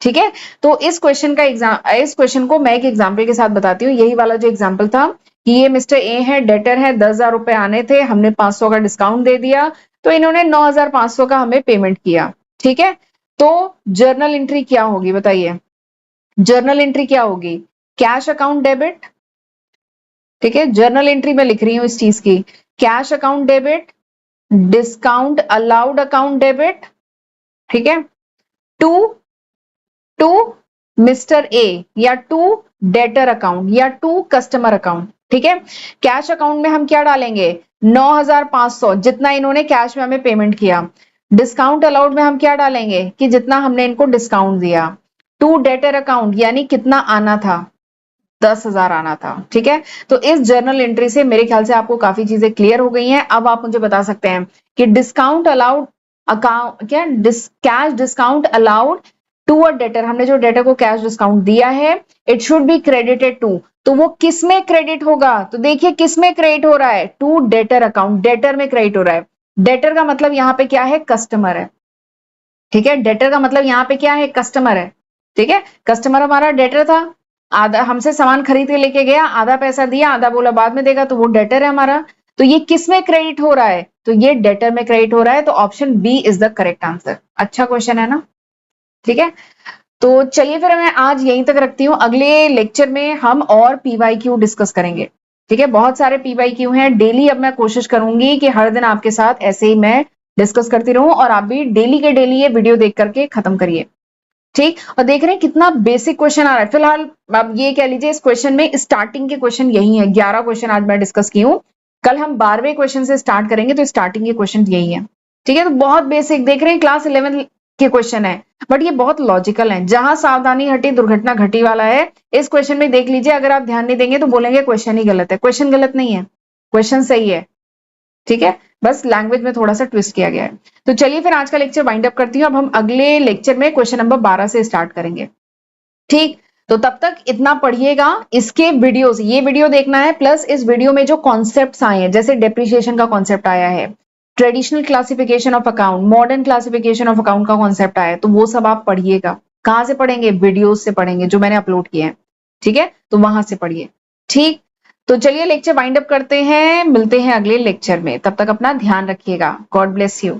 ठीक है, तो इस क्वेश्चन का इस क्वेश्चन को मैं एक एग्जाम्पल के साथ बताती हूँ। यही वाला जो एग्जाम्पल था कि ये मिस्टर ए है, डेटर है, 10,000 रुपए आने थे, हमने 500 का डिस्काउंट दे दिया, तो इन्होंने 9,500 का हमें पेमेंट किया। ठीक है, तो जर्नल एंट्री क्या होगी बताइए, जर्नल एंट्री क्या होगी, कैश अकाउंट डेबिट, ठीक है, जर्नल एंट्री में लिख रही हूं इस चीज की, cash account debit, discount allowed account debit, ठीक है, टू टू मिस्टर ए या टू डेटर अकाउंट या टू कस्टमर अकाउंट। ठीक है, कैश अकाउंट में हम क्या डालेंगे, 9,500 जितना इन्होंने कैश में हमें पेमेंट किया। डिस्काउंट अलाउड में हम क्या डालेंगे कि जितना हमने इनको डिस्काउंट दिया। टू डेटर अकाउंट यानी कितना आना था, 10,000 आना था। ठीक है, तो इस जर्नल एंट्री से मेरे ख्याल से आपको काफी चीजें क्लियर हो गई हैं। अब आप मुझे बता सकते हैं कि डिस्काउंट अलाउड अकाउंट क्या, cash discount allowed to a debtor, हमने जो डेटर को कैश डिस्काउंट दिया है, it should be credited to, तो वो किस में क्रेडिट होगा, तो देखिए किस में क्रेडिट हो रहा है, टू डेटर अकाउंट, डेटर में क्रेडिट हो रहा है। डेटर का मतलब यहां पे क्या है, कस्टमर है। ठीक है, डेटर का मतलब यहां पे क्या है, कस्टमर है। ठीक है, कस्टमर हमारा डेटर था, आधा हमसे सामान खरीद के लेके गया, आधा पैसा दिया, आधा बोला बाद में देगा, तो वो डेटर है हमारा। तो ये किस में क्रेडिट हो रहा है, तो ये डेटर में क्रेडिट हो रहा है, तो option B is the correct answer. अच्छा क्वेश्चन है ना। ठीक है, तो चलिए फिर मैं आज यहीं तक रखती हूँ, अगले लेक्चर में हम और पीवाईक्यू डिस्कस करेंगे। ठीक है, बहुत सारे पीवाईक्यू हैं, डेली अब मैं कोशिश करूंगी कि हर दिन आपके साथ ऐसे ही मैं डिस्कस करती रहूं, और आप भी डेली के डेली ये वीडियो देख करके खत्म करिए। ठीक, और देख रहे हैं कितना बेसिक क्वेश्चन आ रहा है। फिलहाल अब ये कह लीजिए इस क्वेश्चन में स्टार्टिंग के क्वेश्चन यही है, 11 क्वेश्चन आज मैं डिस्कस की हूँ। कल हम 12वें क्वेश्चन से स्टार्ट करेंगे, तो स्टार्टिंग के क्वेश्चन यही है। ठीक है, तो बहुत बेसिक देख रहे हैं, क्लास 11 के क्वेश्चन है, बट ये बहुत लॉजिकल है। जहां सावधानी हटी दुर्घटना घटी वाला है, इस क्वेश्चन में देख लीजिए। अगर आप ध्यान नहीं देंगे तो बोलेंगे क्वेश्चन ही गलत है। क्वेश्चन गलत नहीं है, क्वेश्चन सही है। ठीक है, बस लैंग्वेज में थोड़ा सा ट्विस्ट किया गया है। तो चलिए फिर आज का लेक्चर वाइंड अप करती हूँ। अब हम अगले लेक्चर में क्वेश्चन नंबर 12 से स्टार्ट करेंगे। ठीक, तो तब तक इतना पढ़िएगा। इसके वीडियोस, ये वीडियो देखना है, प्लस इस वीडियो में जो कॉन्सेप्ट्स आए हैं, जैसे डेप्रिसिएशन का कॉन्सेप्ट आया है, traditional classification of account, modern classification of account का कॉन्सेप्ट आया है, तो वो सब आप पढ़िएगा। कहां से पढ़ेंगे, वीडियोस से पढ़ेंगे जो मैंने अपलोड किए हैं। ठीक है, तो वहां से पढ़िए। ठीक, तो चलिए लेक्चर वाइंड अप करते हैं, मिलते हैं अगले लेक्चर में। तब तक अपना ध्यान रखिएगा। God bless you.